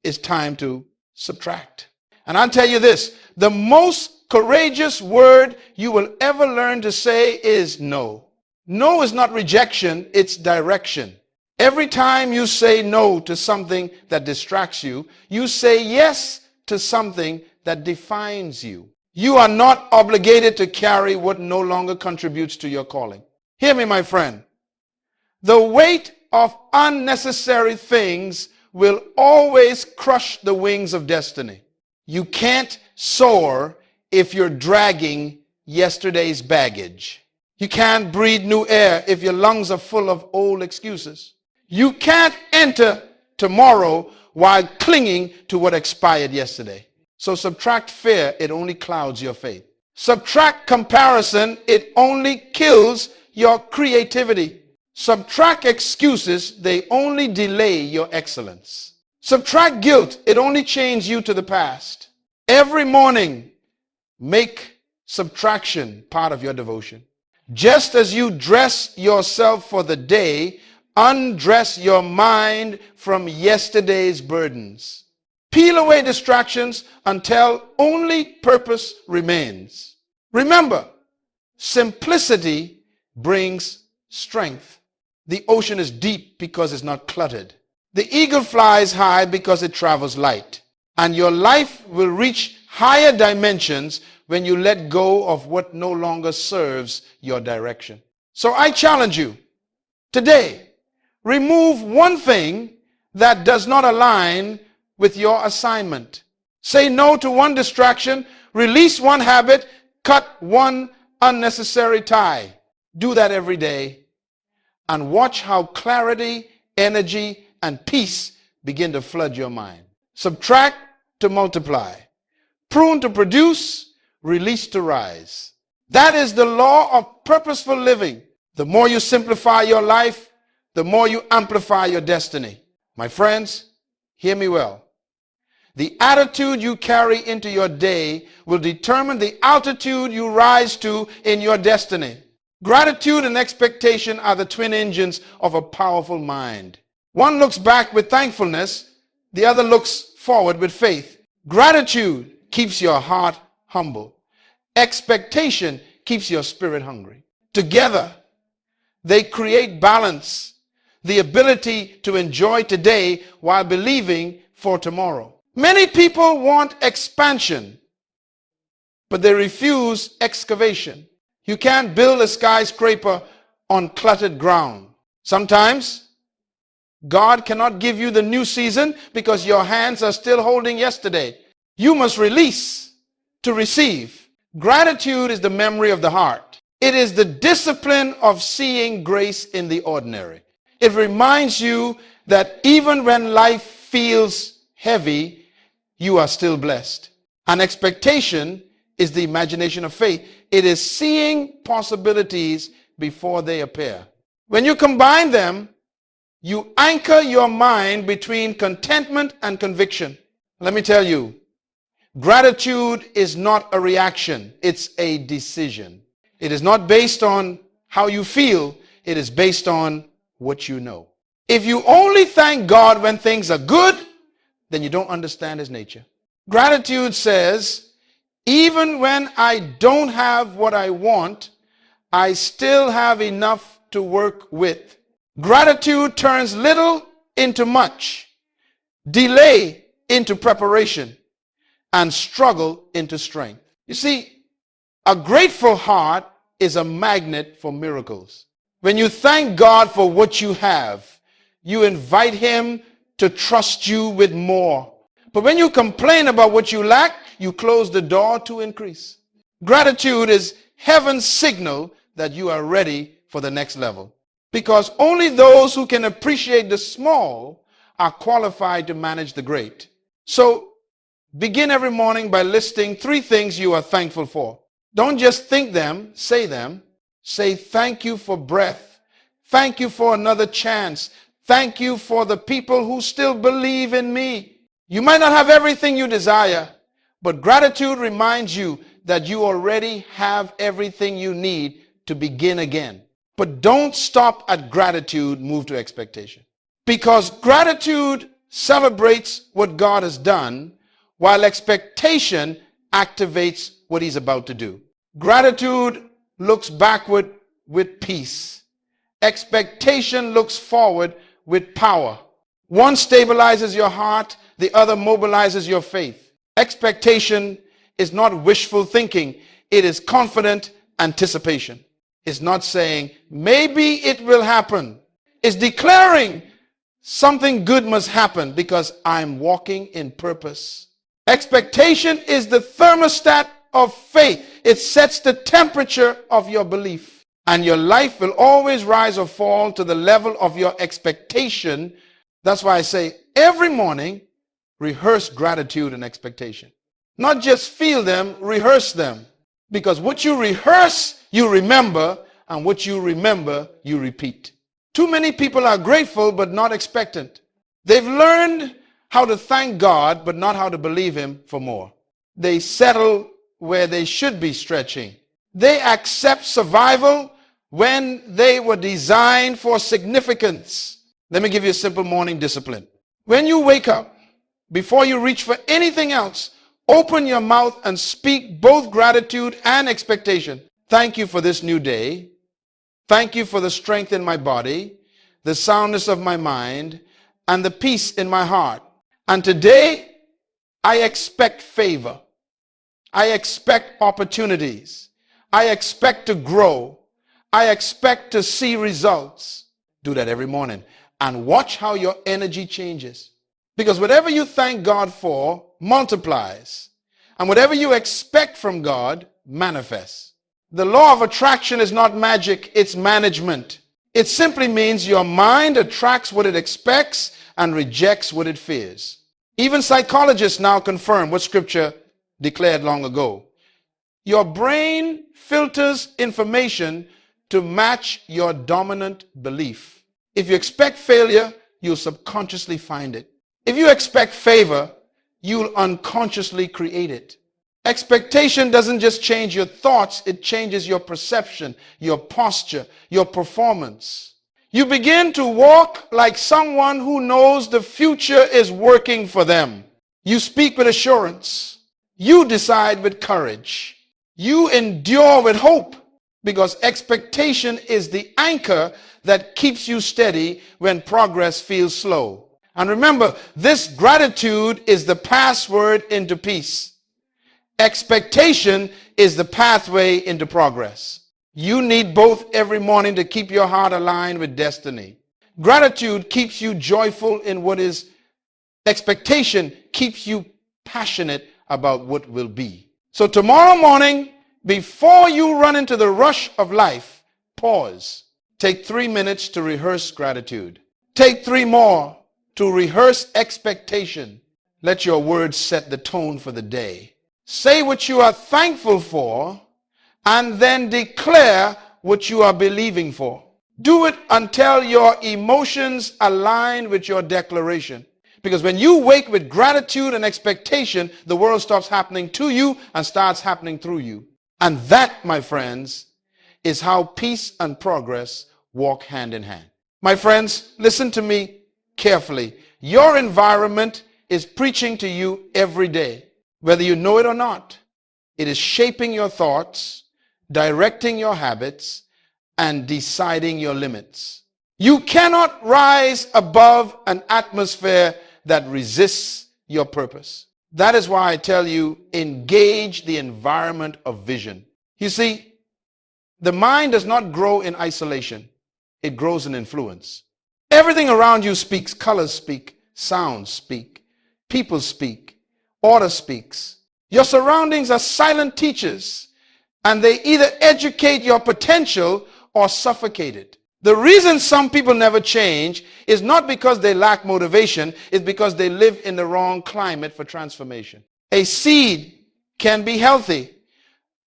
it's time to subtract. And I'll tell you this, the most courageous word you will ever learn to say is no. No is not rejection, it's direction. Every time you say no to something that distracts you, you say yes to something that defines you. You are not obligated to carry what no longer contributes to your calling. Hear me, my friend. The weight of unnecessary things will always crush the wings of destiny. You can't soar if you're dragging yesterday's baggage. You can't breathe new air if your lungs are full of old excuses. You can't enter tomorrow while clinging to what expired yesterday. So subtract fear, it only clouds your faith. Subtract comparison, it only kills your creativity. Subtract excuses, they only delay your excellence. Subtract guilt, it only chains you to the past. Every morning, make subtraction part of your devotion. Just as you dress yourself for the day, undress your mind from yesterday's burdens. Peel away distractions until only purpose remains. Remember, simplicity brings strength. The ocean is deep because it's not cluttered. The eagle flies high because it travels light. And your life will reach higher dimensions when you let go of what no longer serves your direction. So I challenge you today, remove one thing that does not align with your assignment. Say no to one distraction, release one habit, cut one unnecessary tie. Do that every day and watch how clarity, energy, and peace begin to flood your mind. Subtract to multiply, prune to produce, release to rise. That is the law of purposeful living. The more you simplify your life, the more you amplify your destiny. My friends, hear me well. The attitude you carry into your day will determine the altitude you rise to in your destiny. Gratitude and expectation are the twin engines of a powerful mind. One looks back with thankfulness, the other looks forward with faith. Gratitude keeps your heart humble. Expectation keeps your spirit hungry. Together, they create balance, the ability to enjoy today while believing for tomorrow. Many people want expansion, but they refuse excavation. You can't build a skyscraper on cluttered ground. Sometimes God cannot give you the new season because your hands are still holding yesterday. You must release to receive. Gratitude is the memory of the heart. It is the discipline of seeing grace in the ordinary. It reminds you that even when life feels heavy, you are still blessed. An expectation is the imagination of faith. It is seeing possibilities before they appear. When you combine them, you anchor your mind between contentment and conviction. Let me tell you, gratitude is not a reaction, it's a decision. It is not based on how you feel, it is based on what you know. If you only thank God when things are good, then you don't understand his nature. Gratitude says, even when I don't have what I want, I still have enough to work with. Gratitude turns little into much, delay into preparation, and struggle into strength. You see, a grateful heart is a magnet for miracles. When you thank God for what you have, you invite him to trust you with more. But when you complain about what you lack, you close the door to increase. Gratitude is heaven's signal that you are ready for the next level. Because only those who can appreciate the small are qualified to manage the great. So begin every morning by listing 3 things you are thankful for. Don't just think them, say them. Say thank you for breath. Thank you for another chance. Thank you for the people who still believe in me. You might not have everything you desire, but gratitude reminds you that you already have everything you need to begin again. But don't stop at gratitude, move to expectation. Because gratitude celebrates what God has done, while expectation activates what he's about to do. Gratitude looks backward with peace. Expectation looks forward with power. One stabilizes your heart, the other mobilizes your faith. Expectation is not wishful thinking, it is confident anticipation. It's not saying, maybe it will happen. It's declaring something good must happen because I'm walking in purpose. Expectation is the thermostat of faith. It sets the temperature of your belief. And your life will always rise or fall to the level of your expectation. That's why I say every morning, rehearse gratitude and expectation. Not just feel them, rehearse them. Because what you rehearse, you remember, and what you remember, you repeat. Too many people are grateful but not expectant. They've learned how to thank God but not how to believe him for more. They settle where they should be stretching. They accept survival when they were designed for significance. Let me give you a simple morning discipline. When you wake up, before you reach for anything else, open your mouth and speak both gratitude and expectation. Thank you for this new day. Thank you for the strength in my body, the soundness of my mind, and the peace in my heart. And today, I expect favor. I expect opportunities. I expect to grow. I expect to see results. Do that every morning and watch how your energy changes. Because whatever you thank God for multiplies. And whatever you expect from God manifests. The law of attraction is not magic, it's management. It simply means your mind attracts what it expects and rejects what it fears. Even psychologists now confirm what scripture declared long ago. Your brain filters information to match your dominant belief. If you expect failure, you'll subconsciously find it. If you expect favor, you'll unconsciously create it. Expectation doesn't just change your thoughts, it changes your perception, your posture, your performance. You begin to walk like someone who knows the future is working for them. You speak with assurance. You decide with courage. You endure with hope because expectation is the anchor that keeps you steady when progress feels slow. And remember, this gratitude is the password into peace. Expectation is the pathway into progress. You need both every morning to keep your heart aligned with destiny. Gratitude keeps you joyful in what is. Expectation keeps you passionate about what will be. So tomorrow morning, before you run into the rush of life, pause. Take 3 minutes to rehearse gratitude. Take 3 more to rehearse expectation. Let your words set the tone for the day. Say what you are thankful for and then declare what you are believing for. Do it until your emotions align with your declaration. Because when you wake with gratitude and expectation, the world stops happening to you and starts happening through you. And that, my friends, is how peace and progress walk hand in hand. My friends, listen to me carefully. Your environment is preaching to you every day. Whether you know it or not, it is shaping your thoughts, directing your habits, and deciding your limits. You cannot rise above an atmosphere that resists your purpose. That is why I tell you, engage the environment of vision. You see, the mind does not grow in isolation. It grows in influence. Everything around you speaks. Colors speak. Sounds speak. People speak. Order speaks. Your surroundings are silent teachers, and they either educate your potential or suffocate it. The reason some people never change is not because they lack motivation, it's because they live in the wrong climate for transformation. A seed can be healthy,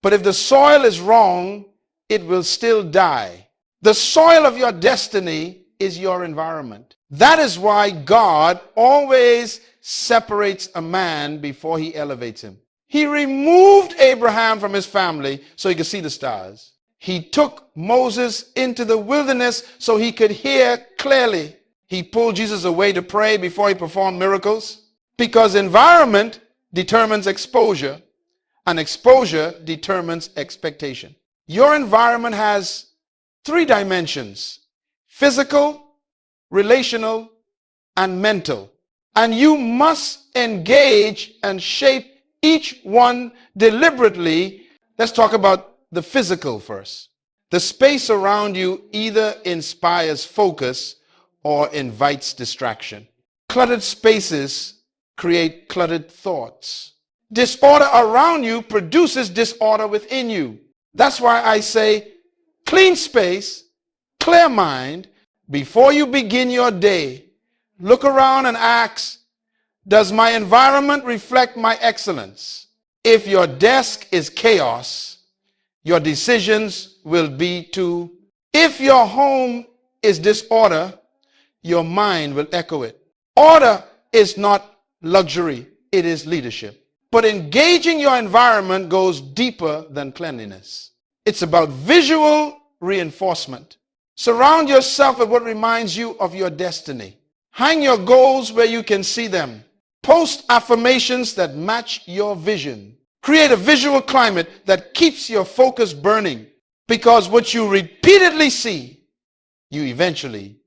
but if the soil is wrong, it will still die. The soil of your destiny is your environment. That is why God always separates a man before he elevates him. He removed Abraham from his family so he could see the stars. He took Moses into the wilderness so he could hear clearly. He pulled Jesus away to pray before he performed miracles, because environment determines exposure, and exposure determines expectation. Your environment has 3 dimensions: physical, relational, and mental. And you must engage and shape each one deliberately. Let's talk about the physical first. The space around you either inspires focus or invites distraction. Cluttered spaces create cluttered thoughts. Disorder around you produces disorder within you. That's why I say clean space, clear mind. Before you begin your day, look around and ask, does my environment reflect my excellence? If your desk is chaos, your decisions will be too. If your home is disorder, your mind will echo it. Order is not luxury, it is leadership. But engaging your environment goes deeper than cleanliness. It's about visual reinforcement. Surround yourself with what reminds you of your destiny. Hang your goals where you can see them. Post affirmations that match your vision. Create a visual climate that keeps your focus burning, because what you repeatedly see, you eventually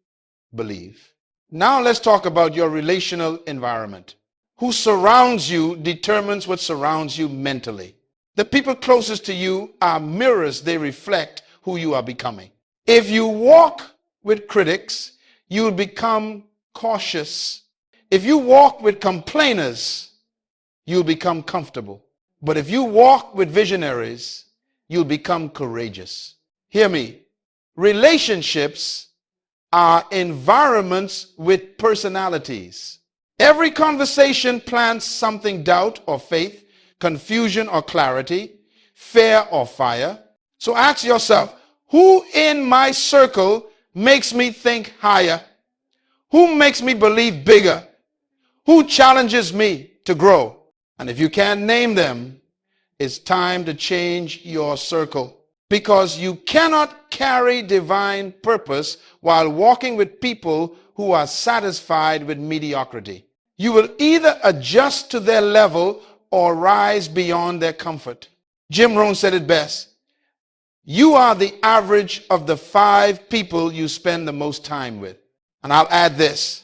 believe. Now let's talk about your relational environment. Who surrounds you determines what surrounds you mentally. The people closest to you are mirrors. They reflect who you are becoming. If you walk with critics, you will become cautious. If you walk with complainers, you'll become comfortable. But if you walk with visionaries, you'll become courageous. Hear me. Relationships are environments with personalities. Every conversation plants something: doubt or faith, confusion or clarity, fear or fire. So ask yourself, who in my circle makes me think higher? Who makes me believe bigger? Who challenges me to grow? And if you can't name them, it's time to change your circle, because you cannot carry divine purpose while walking with people who are satisfied with mediocrity. You will either adjust to their level or rise beyond their comfort. Jim Rohn said it best: you are the average of the 5 people you spend the most time with. And I'll add this: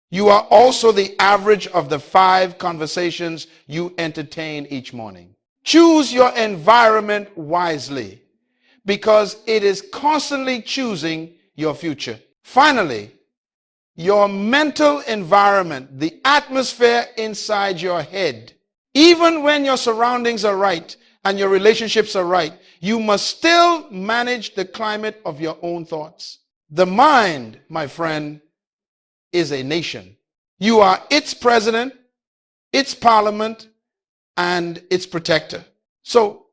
you are also the average of the 5 conversations you entertain each morning. Choose your environment wisely, because it is constantly choosing your future. Finally, your mental environment, the atmosphere inside your head. Even when your surroundings are right and your relationships are right, you must still manage the climate of your own thoughts. The mind, my friend, is a nation. You are its president, its parliament, and its protector. So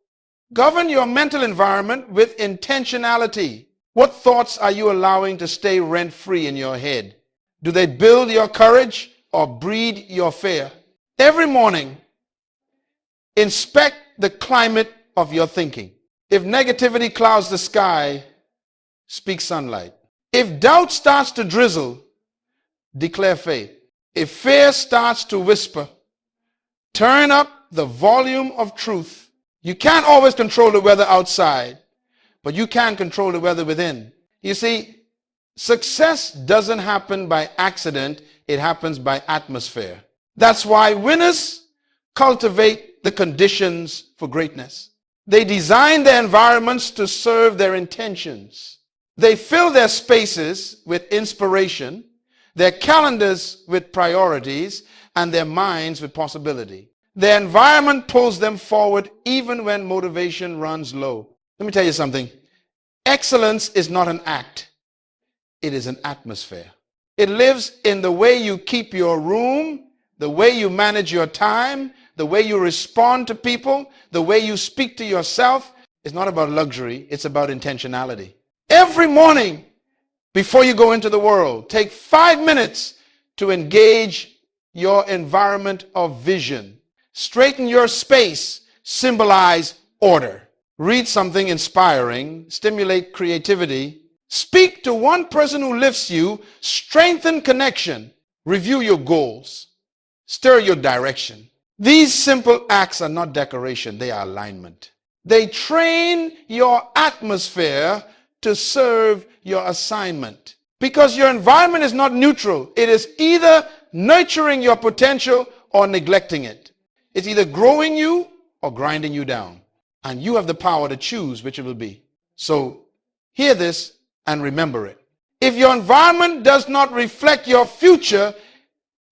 govern your mental environment with intentionality. What thoughts are you allowing to stay rent-free in your head? Do they build your courage or breed your fear? Every morning, inspect the climate of your thinking. If negativity clouds the sky, speak sunlight. If doubt starts to drizzle, declare faith. If fear starts to whisper, turn up the volume of truth. You can't always control the weather outside, but you can control the weather within. You see, success doesn't happen by accident, it happens by atmosphere. That's why winners cultivate the conditions for greatness. They design their environments to serve their intentions. They fill their spaces with inspiration. their calendars with priorities, and their minds with possibility. Their environment pulls them forward even when motivation runs low. Let me tell you something. Excellence is not an act. It is an atmosphere. It lives in the way you keep your room, the way you manage your time, the way you respond to people, the way you speak to yourself. It's not about luxury. It's about intentionality. Every morning before you go into the world, take 5 minutes to engage your environment of vision. Straighten your space. Symbolize order. Read something inspiring. Stimulate creativity. Speak to one person who lifts you. Strengthen connection. Review your goals. Stir your direction. These simple acts are not decoration. They are alignment. They train your atmosphere to serve your assignment. Because your environment is not neutral. It is either nurturing your potential or neglecting it. It's either growing you or grinding you down. And you have the power to choose which it will be. So hear this and remember it. If your environment does not reflect your future,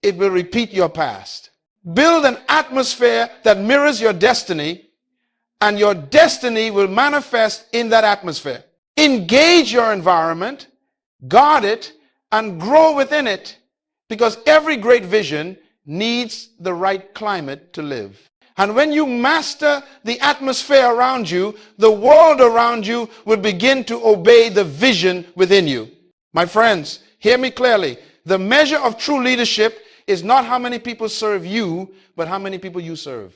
it will repeat your past. Build an atmosphere that mirrors your destiny, and your destiny will manifest in that atmosphere. Engage your environment, guard it, and grow within it, because every great vision needs the right climate to live. And when you master the atmosphere around you, the world around you will begin to obey the vision within you. My friends, hear me clearly. The measure of true leadership is not how many people serve you, but how many people you serve.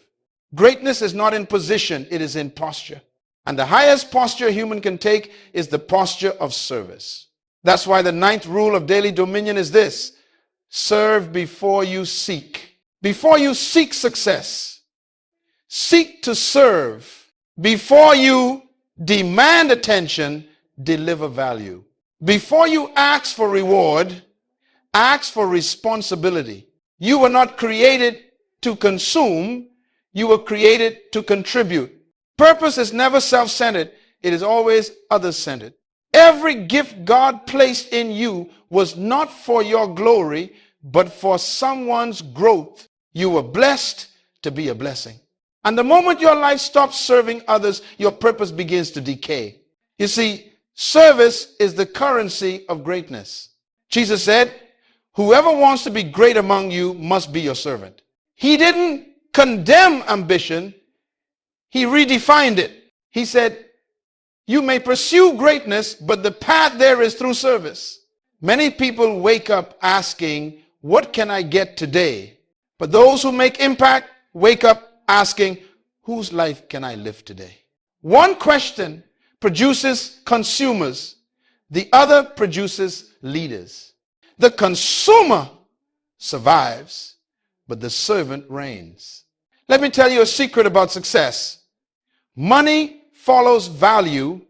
Greatness is not in position, it is in posture. And the highest posture a human can take is the posture of service. That's why the 9th rule of daily dominion is this: serve before you seek. Before you seek success, seek to serve. Before you demand attention, deliver value. Before you ask for reward, ask for responsibility. You were not created to consume, you were created to contribute. Purpose is never self-centered, it is always others-centered. Every gift God placed in you was not for your glory, but for someone's growth. You were blessed to be a blessing. And the moment your life stops serving others, your purpose begins to decay. You see, service is the currency of greatness. Jesus said, whoever wants to be great among you must be your servant. He didn't condemn ambition, he redefined it. He said, you may pursue greatness, but the path there is through service. Many people wake up asking, what can I get today? But those who make impact wake up asking, whose life can I live today? One question produces consumers, the other produces leaders. The consumer survives, but the servant reigns. Let me tell you a secret about success. Money follows value,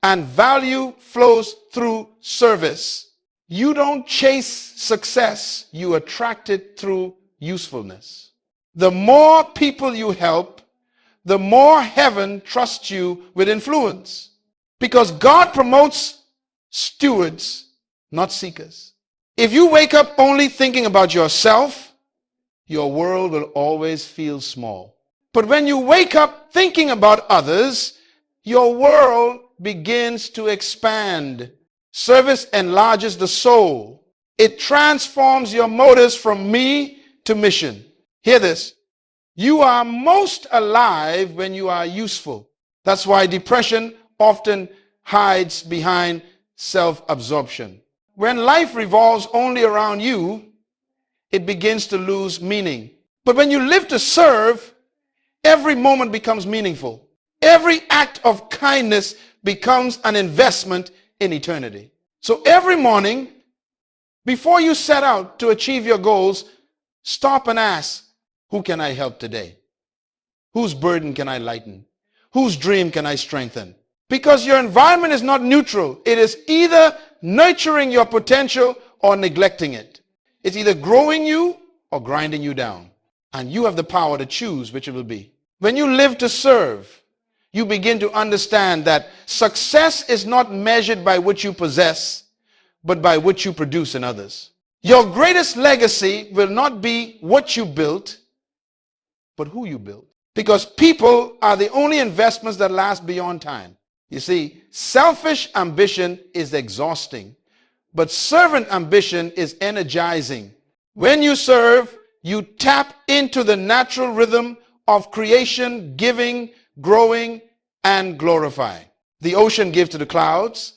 and value flows through service. You don't chase success, you attract it through usefulness. The more people you help, the more heaven trusts you with influence. Because God promotes stewards, not seekers. If you wake up only thinking about yourself, your world will always feel small. But when you wake up thinking about others, your world begins to expand. Service enlarges the soul. It transforms your motives from me to mission. Hear this. You are most alive when you are useful. That's why depression often hides behind self-absorption. When life revolves only around you, it begins to lose meaning. But when you live to serve, every moment becomes meaningful. Every act of kindness becomes an investment in eternity. So every morning, before you set out to achieve your goals, stop and ask, who can I help today? Whose burden can I lighten? Whose dream can I strengthen? Because your environment is not neutral. It is either nurturing your potential or neglecting it. It's either growing you or grinding you down. And you have the power to choose which it will be. When you live to serve, you begin to understand that success is not measured by what you possess, but by what you produce in others. Your greatest legacy will not be what you built, but who you built. Because people are the only investments that last beyond time. You see, selfish ambition is exhausting, but servant ambition is energizing. When you serve, you tap into the natural rhythm of creation, giving, growing, and glorifying. The ocean gives to the clouds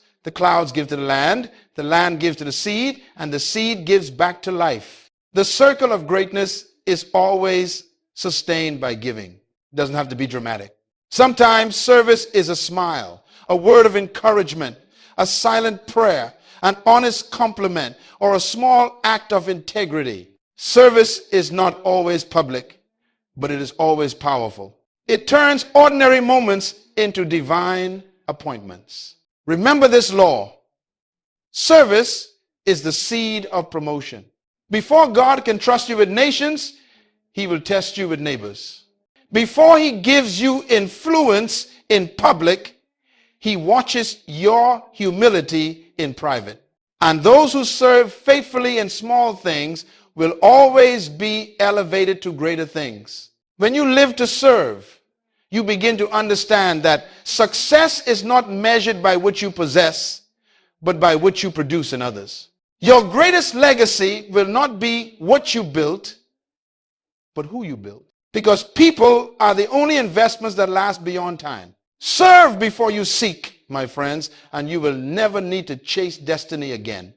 give to the land gives to the seed, and the seed gives back to life. The circle of greatness is always sustained by giving. It doesn't have to be dramatic. Sometimes service is a smile, a word of encouragement, a silent prayer, an honest compliment, or a small act of integrity. Service is not always public, but it is always powerful. It turns ordinary moments into divine appointments. Remember this law. Service is the seed of promotion. Before God can trust you with nations, he will test you with neighbors. Before he gives you influence in public, he watches your humility in private. And those who serve faithfully in small things will always be elevated to greater things. When you live to serve, you begin to understand that success is not measured by what you possess, but by what you produce in others. Your greatest legacy will not be what you built, but who you built. Because people are the only investments that last beyond time. Serve before you seek, my friends, and you will never need to chase destiny again.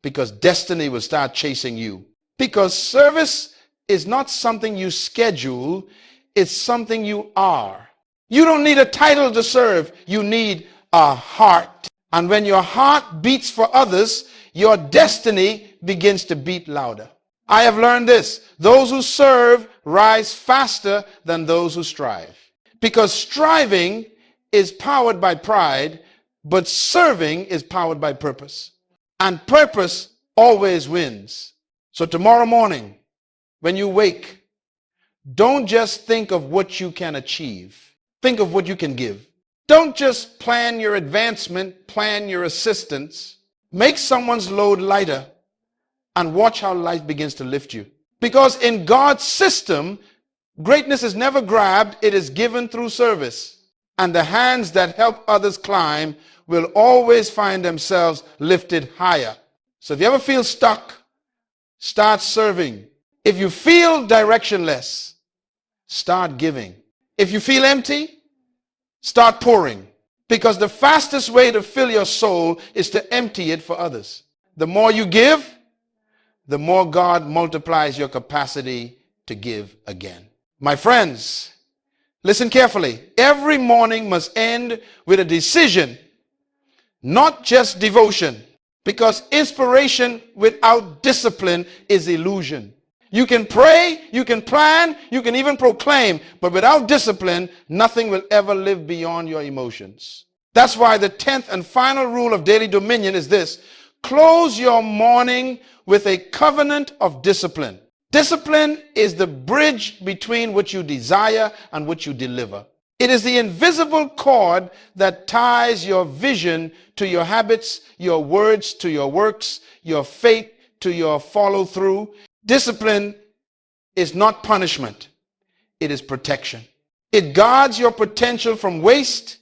Because destiny will start chasing you. Because service is not something you schedule, it's something you are. You don't need a title to serve, you need a heart. And when your heart beats for others, your destiny begins to beat louder. I have learned this. Those who serve rise faster than those who strive. Because striving is powered by pride, but serving is powered by purpose. And purpose always wins. So tomorrow morning, when you wake, don't just think of what you can achieve. Think of what you can give. Don't just plan your advancement, plan your assistance. Make someone's load lighter and watch how life begins to lift you. Because in God's system, greatness is never grabbed, it is given through service. And the hands that help others climb will always find themselves lifted higher. So if you ever feel stuck, start serving. If you feel directionless, start giving. If you feel empty, start pouring. Because the fastest way to fill your soul is to empty it for others. The more you give, the more God multiplies your capacity to give again. My friends, listen carefully. Every morning must end with a decision, not just devotion. Because inspiration without discipline is illusion. You can pray, you can plan, you can even proclaim, but without discipline, nothing will ever live beyond your emotions. That's why the 10th and final rule of daily dominion is this: close your morning with a covenant of discipline. Discipline is the bridge between what you desire and what you deliver. It is the invisible cord that ties your vision to your habits, your words to your works, your faith to your follow through. Discipline is not punishment. It is protection. It guards your potential from waste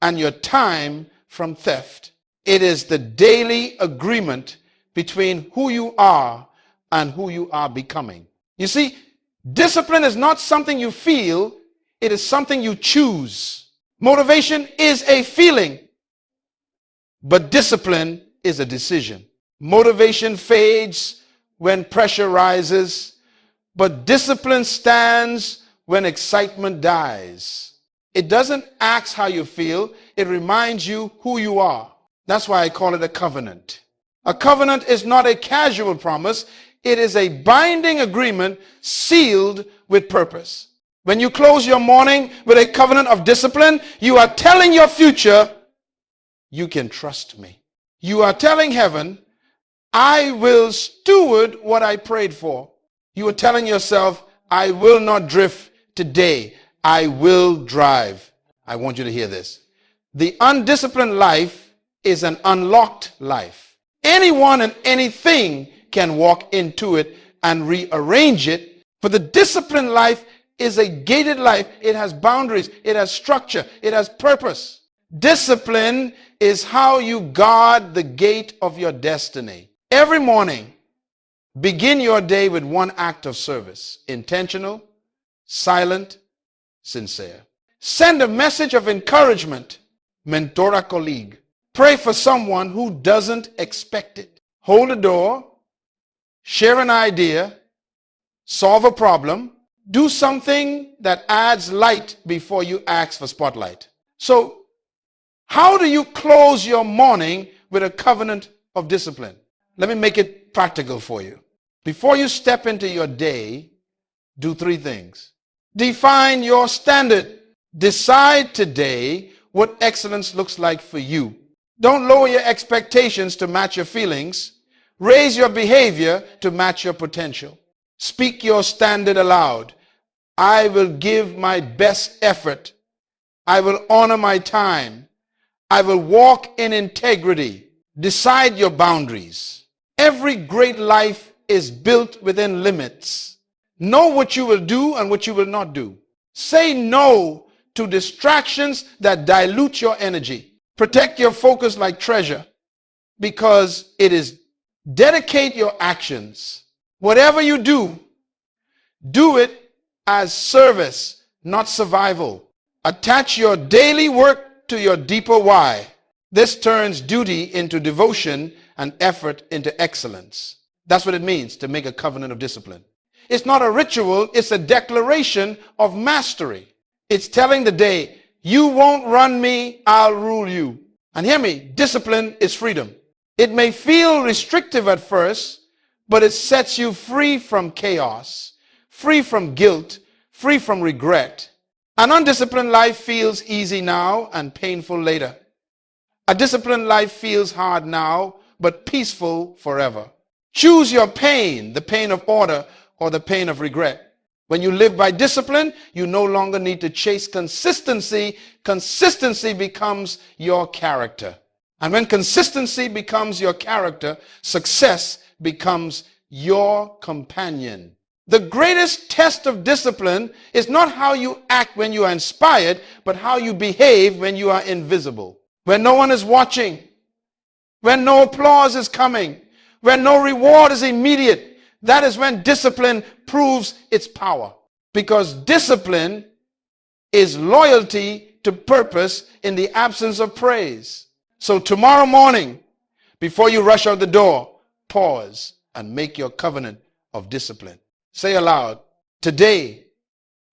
and your time from theft. It is the daily agreement between who you are and who you are becoming. You see, discipline is not something you feel, it is something you choose. Motivation is a feeling, but discipline is a decision. Motivation fades when pressure rises, but discipline stands when excitement dies. It doesn't ask how you feel, it reminds you who you are. That's why I call it a covenant. A covenant is not a casual promise, it is a binding agreement sealed with purpose. When you close your morning with a covenant of discipline, you are telling your future, you can trust me. You are telling heaven, I will steward what I prayed for. You are telling yourself, I will not drift today. I will drive. I want you to hear this. The undisciplined life is an unlocked life. Anyone and anything can walk into it and rearrange it. For the disciplined life is a gated life. It has boundaries. It has structure. It has purpose. Discipline is how you guard the gate of your destiny. Every morning, begin your day with one act of service. Intentional, silent, sincere. Send a message of encouragement. Mentor a colleague. Pray for someone who doesn't expect it. Hold a door. Share an idea. Solve a problem. Do something that adds light before you ask for spotlight. So, how do you close your morning with a covenant of discipline? Let me make it practical for you. Before you step into your day, do three things. Define your standard. Decide today what excellence looks like for you. Don't lower your expectations to match your feelings. Raise your behavior to match your potential. Speak your standard aloud. I will give my best effort. I will honor my time. I will walk in integrity. Decide your boundaries. Every great life is built within limits. Know what you will do and what you will not do. Say no to distractions that dilute your energy. Protect your focus like treasure, because it is dedicate your actions. Whatever you do, do it as service, not survival. Attach your daily work to your deeper why. This turns duty into devotion and effort into excellence. That's what it means to make a covenant of discipline. It's not a ritual, it's a declaration of mastery. It's telling the day, you won't run me, I'll rule you. And hear me, discipline is freedom. It may feel restrictive at first, but it sets you free from chaos, free from guilt, free from regret. An undisciplined life feels easy now and painful later. A disciplined life feels hard now, but peaceful forever. Choose your pain, the pain of order or the pain of regret. When you live by discipline, you no longer need to chase consistency. Consistency becomes your character. And when consistency becomes your character, success becomes your companion. The greatest test of discipline is not how you act when you are inspired, but how you behave when you are invisible. When no one is watching, when no applause is coming, when no reward is immediate, that is when discipline proves its power. Because discipline is loyalty to purpose in the absence of praise. So tomorrow morning, before you rush out the door, pause and make your covenant of discipline. Say aloud, today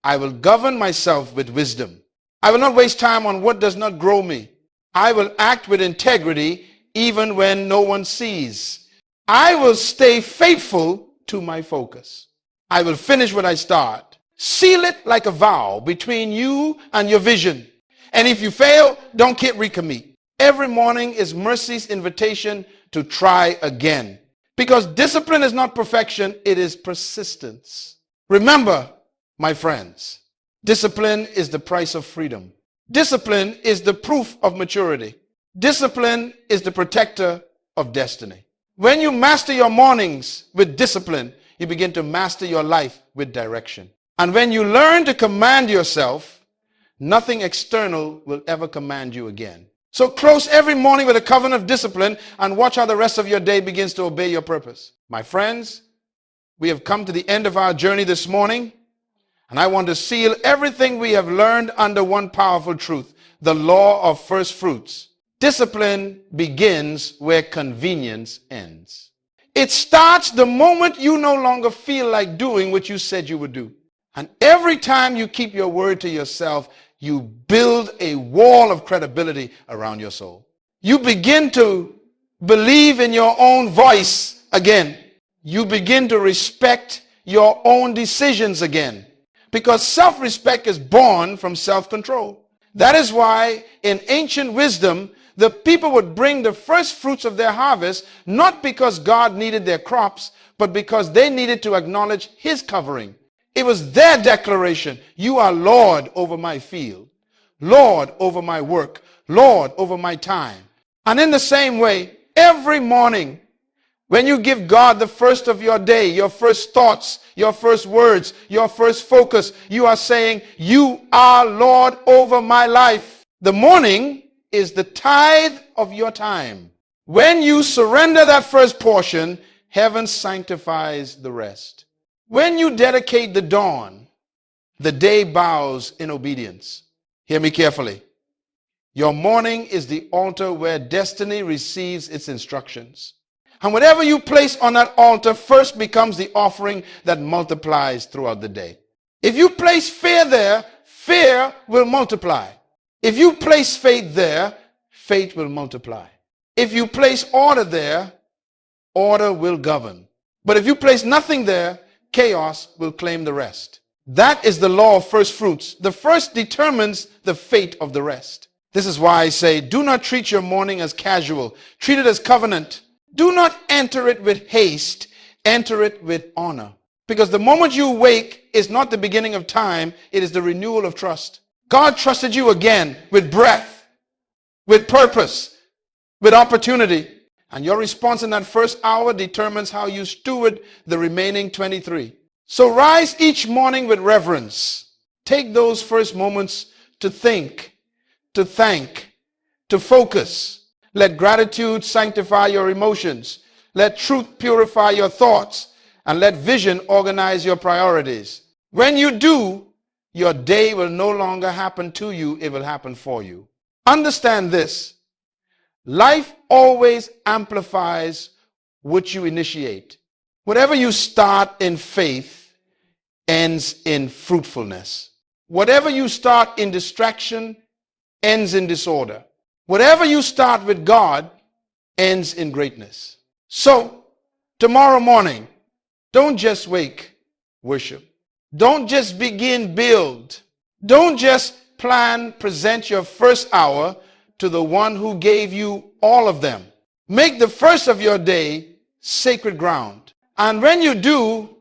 I will govern myself with wisdom. I will not waste time on what does not grow me. I will act with integrity even when no one sees. I will stay faithful to my focus. I will finish what I start. Seal it like a vow between you and your vision. And if you fail, don't recommit. Every morning is mercy's invitation to try again. Because discipline is not perfection, it is persistence. Remember, my friends, discipline is the price of freedom. Discipline is the proof of maturity. Discipline is the protector of destiny. When you master your mornings with discipline, you begin to master your life with direction. And when you learn to command yourself, nothing external will ever command you again. So close every morning with a covenant of discipline and watch how the rest of your day begins to obey your purpose. My friends, we have come to the end of our journey this morning, and I want to seal everything we have learned under one powerful truth, the law of first fruits. Discipline begins where convenience ends. It starts the moment you no longer feel like doing what you said you would do. And every time you keep your word to yourself, you build a wall of credibility around your soul. You begin to believe in your own voice again. You begin to respect your own decisions again. Because self-respect is born from self-control. That is why in ancient wisdom, the people would bring the first fruits of their harvest, not because God needed their crops, but because they needed to acknowledge his covering. It was their declaration. You are Lord over my field, Lord over my work, Lord over my time. And in the same way, every morning, When you give God the first of your day, your first thoughts, your first words, your first focus, you are saying, you are Lord over my life. The morning is the tithe of your time. When you surrender that first portion, heaven sanctifies the rest. When you dedicate the dawn, the day bows in obedience. Hear me carefully. Your morning is the altar where destiny receives its instructions. And whatever you place on that altar first becomes the offering that multiplies throughout the day. If you place fear there, fear will multiply. If you place faith there, faith will multiply. If you place order there, order will govern. But if you place nothing there, chaos will claim the rest. That is the law of first fruits. The first determines the fate of the rest. This is why I say, do not treat your morning as casual. Treat it as covenant. Do not enter it with haste. Enter it with honor. Because the moment you wake is not the beginning of time. It is the renewal of trust. God trusted you again with breath, with purpose, with opportunity. And your response in that first hour determines how you steward the remaining 23. So rise each morning with reverence. Take those first moments to think, to thank, to focus. Let gratitude sanctify your emotions. Let truth purify your thoughts. And let vision organize your priorities. When you do, your day will no longer happen to you, it will happen for you. Understand this. Life always amplifies what you initiate. Whatever you start in faith ends in fruitfulness. Whatever you start in distraction ends in disorder. Whatever you start with God ends in greatness. So, tomorrow morning, don't just wake, worship. Don't just begin, build. Don't just plan, present your first hour to the one who gave you all of them. Make the first of your day sacred ground. And when you do,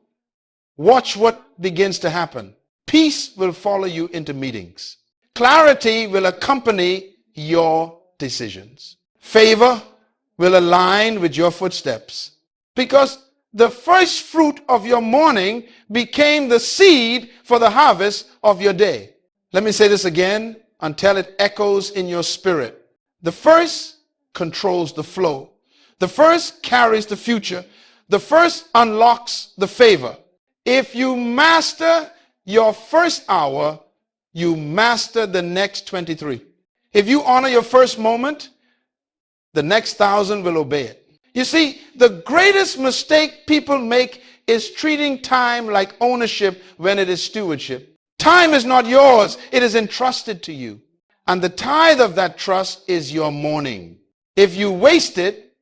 watch what begins to happen. Peace will follow you into meetings. Clarity will accompany your decisions. Favor will align with your footsteps. Because the first fruit of your morning became the seed for the harvest of your day. Let me say this again until it echoes in your spirit. The first controls the flow. The first carries the future. The first unlocks the favor. If you master your first hour, you master the next 23. If you honor your first moment, the next 1,000 will obey it. You see, the greatest mistake people make is treating time like ownership when it is stewardship. Time is not yours. It is entrusted to you. And the tithe of that trust is your morning. If you waste it,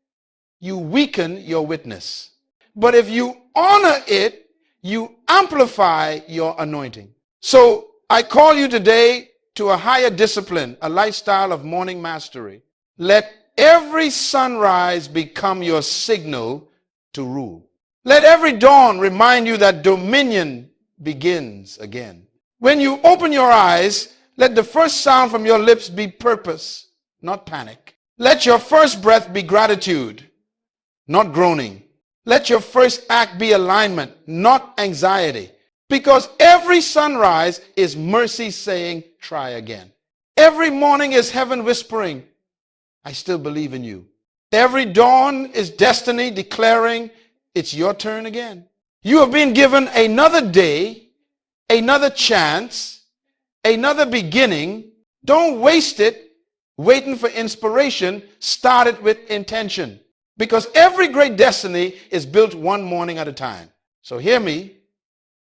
you weaken your witness. But if you honor it, you amplify your anointing. So I call you today to a higher discipline, a lifestyle of morning mastery. Let every sunrise become your signal to rule. Let every dawn remind you that dominion begins again. When you open your eyes, let the first sound from your lips be purpose, not panic. Let your first breath be gratitude, not groaning. Let your first act be alignment, not anxiety. Because every sunrise is mercy saying, try again. Every morning is heaven whispering, I still believe in you. Every dawn is destiny declaring, it's your turn again. You have been given another day, another chance, another beginning. Don't waste it waiting for inspiration. Start it with intention. Because every great destiny is built one morning at a time. So hear me,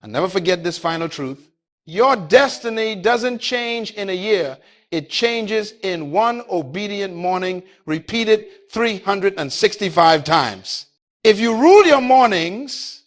and never forget this final truth. Your destiny doesn't change in a year. It changes in one obedient morning, repeated 365 times. If you rule your mornings,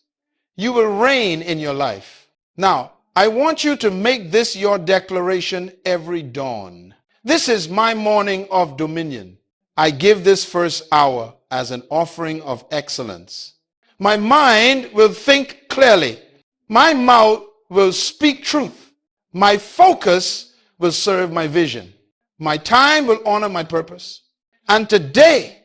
you will reign in your life. Now, I want you to make this your declaration every dawn. This is my morning of dominion. I give this first hour as an offering of excellence. My mind will think clearly. My mouth will speak truth. My focus will serve my vision. My time will honor my purpose. And today,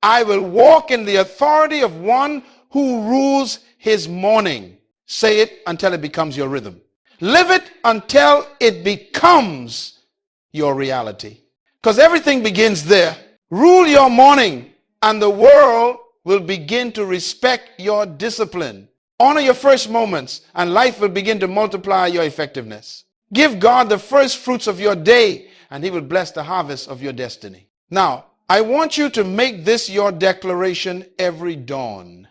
I will walk in the authority of one who rules his morning. Say it until it becomes your rhythm. Live it until it becomes your reality. Because everything begins there. Rule your morning, and the world will begin to respect your discipline. Honor your first moments, and life will begin to multiply your effectiveness. Give God the first fruits of your day, and he will bless the harvest of your destiny. Now, I want you to make this your declaration every dawn.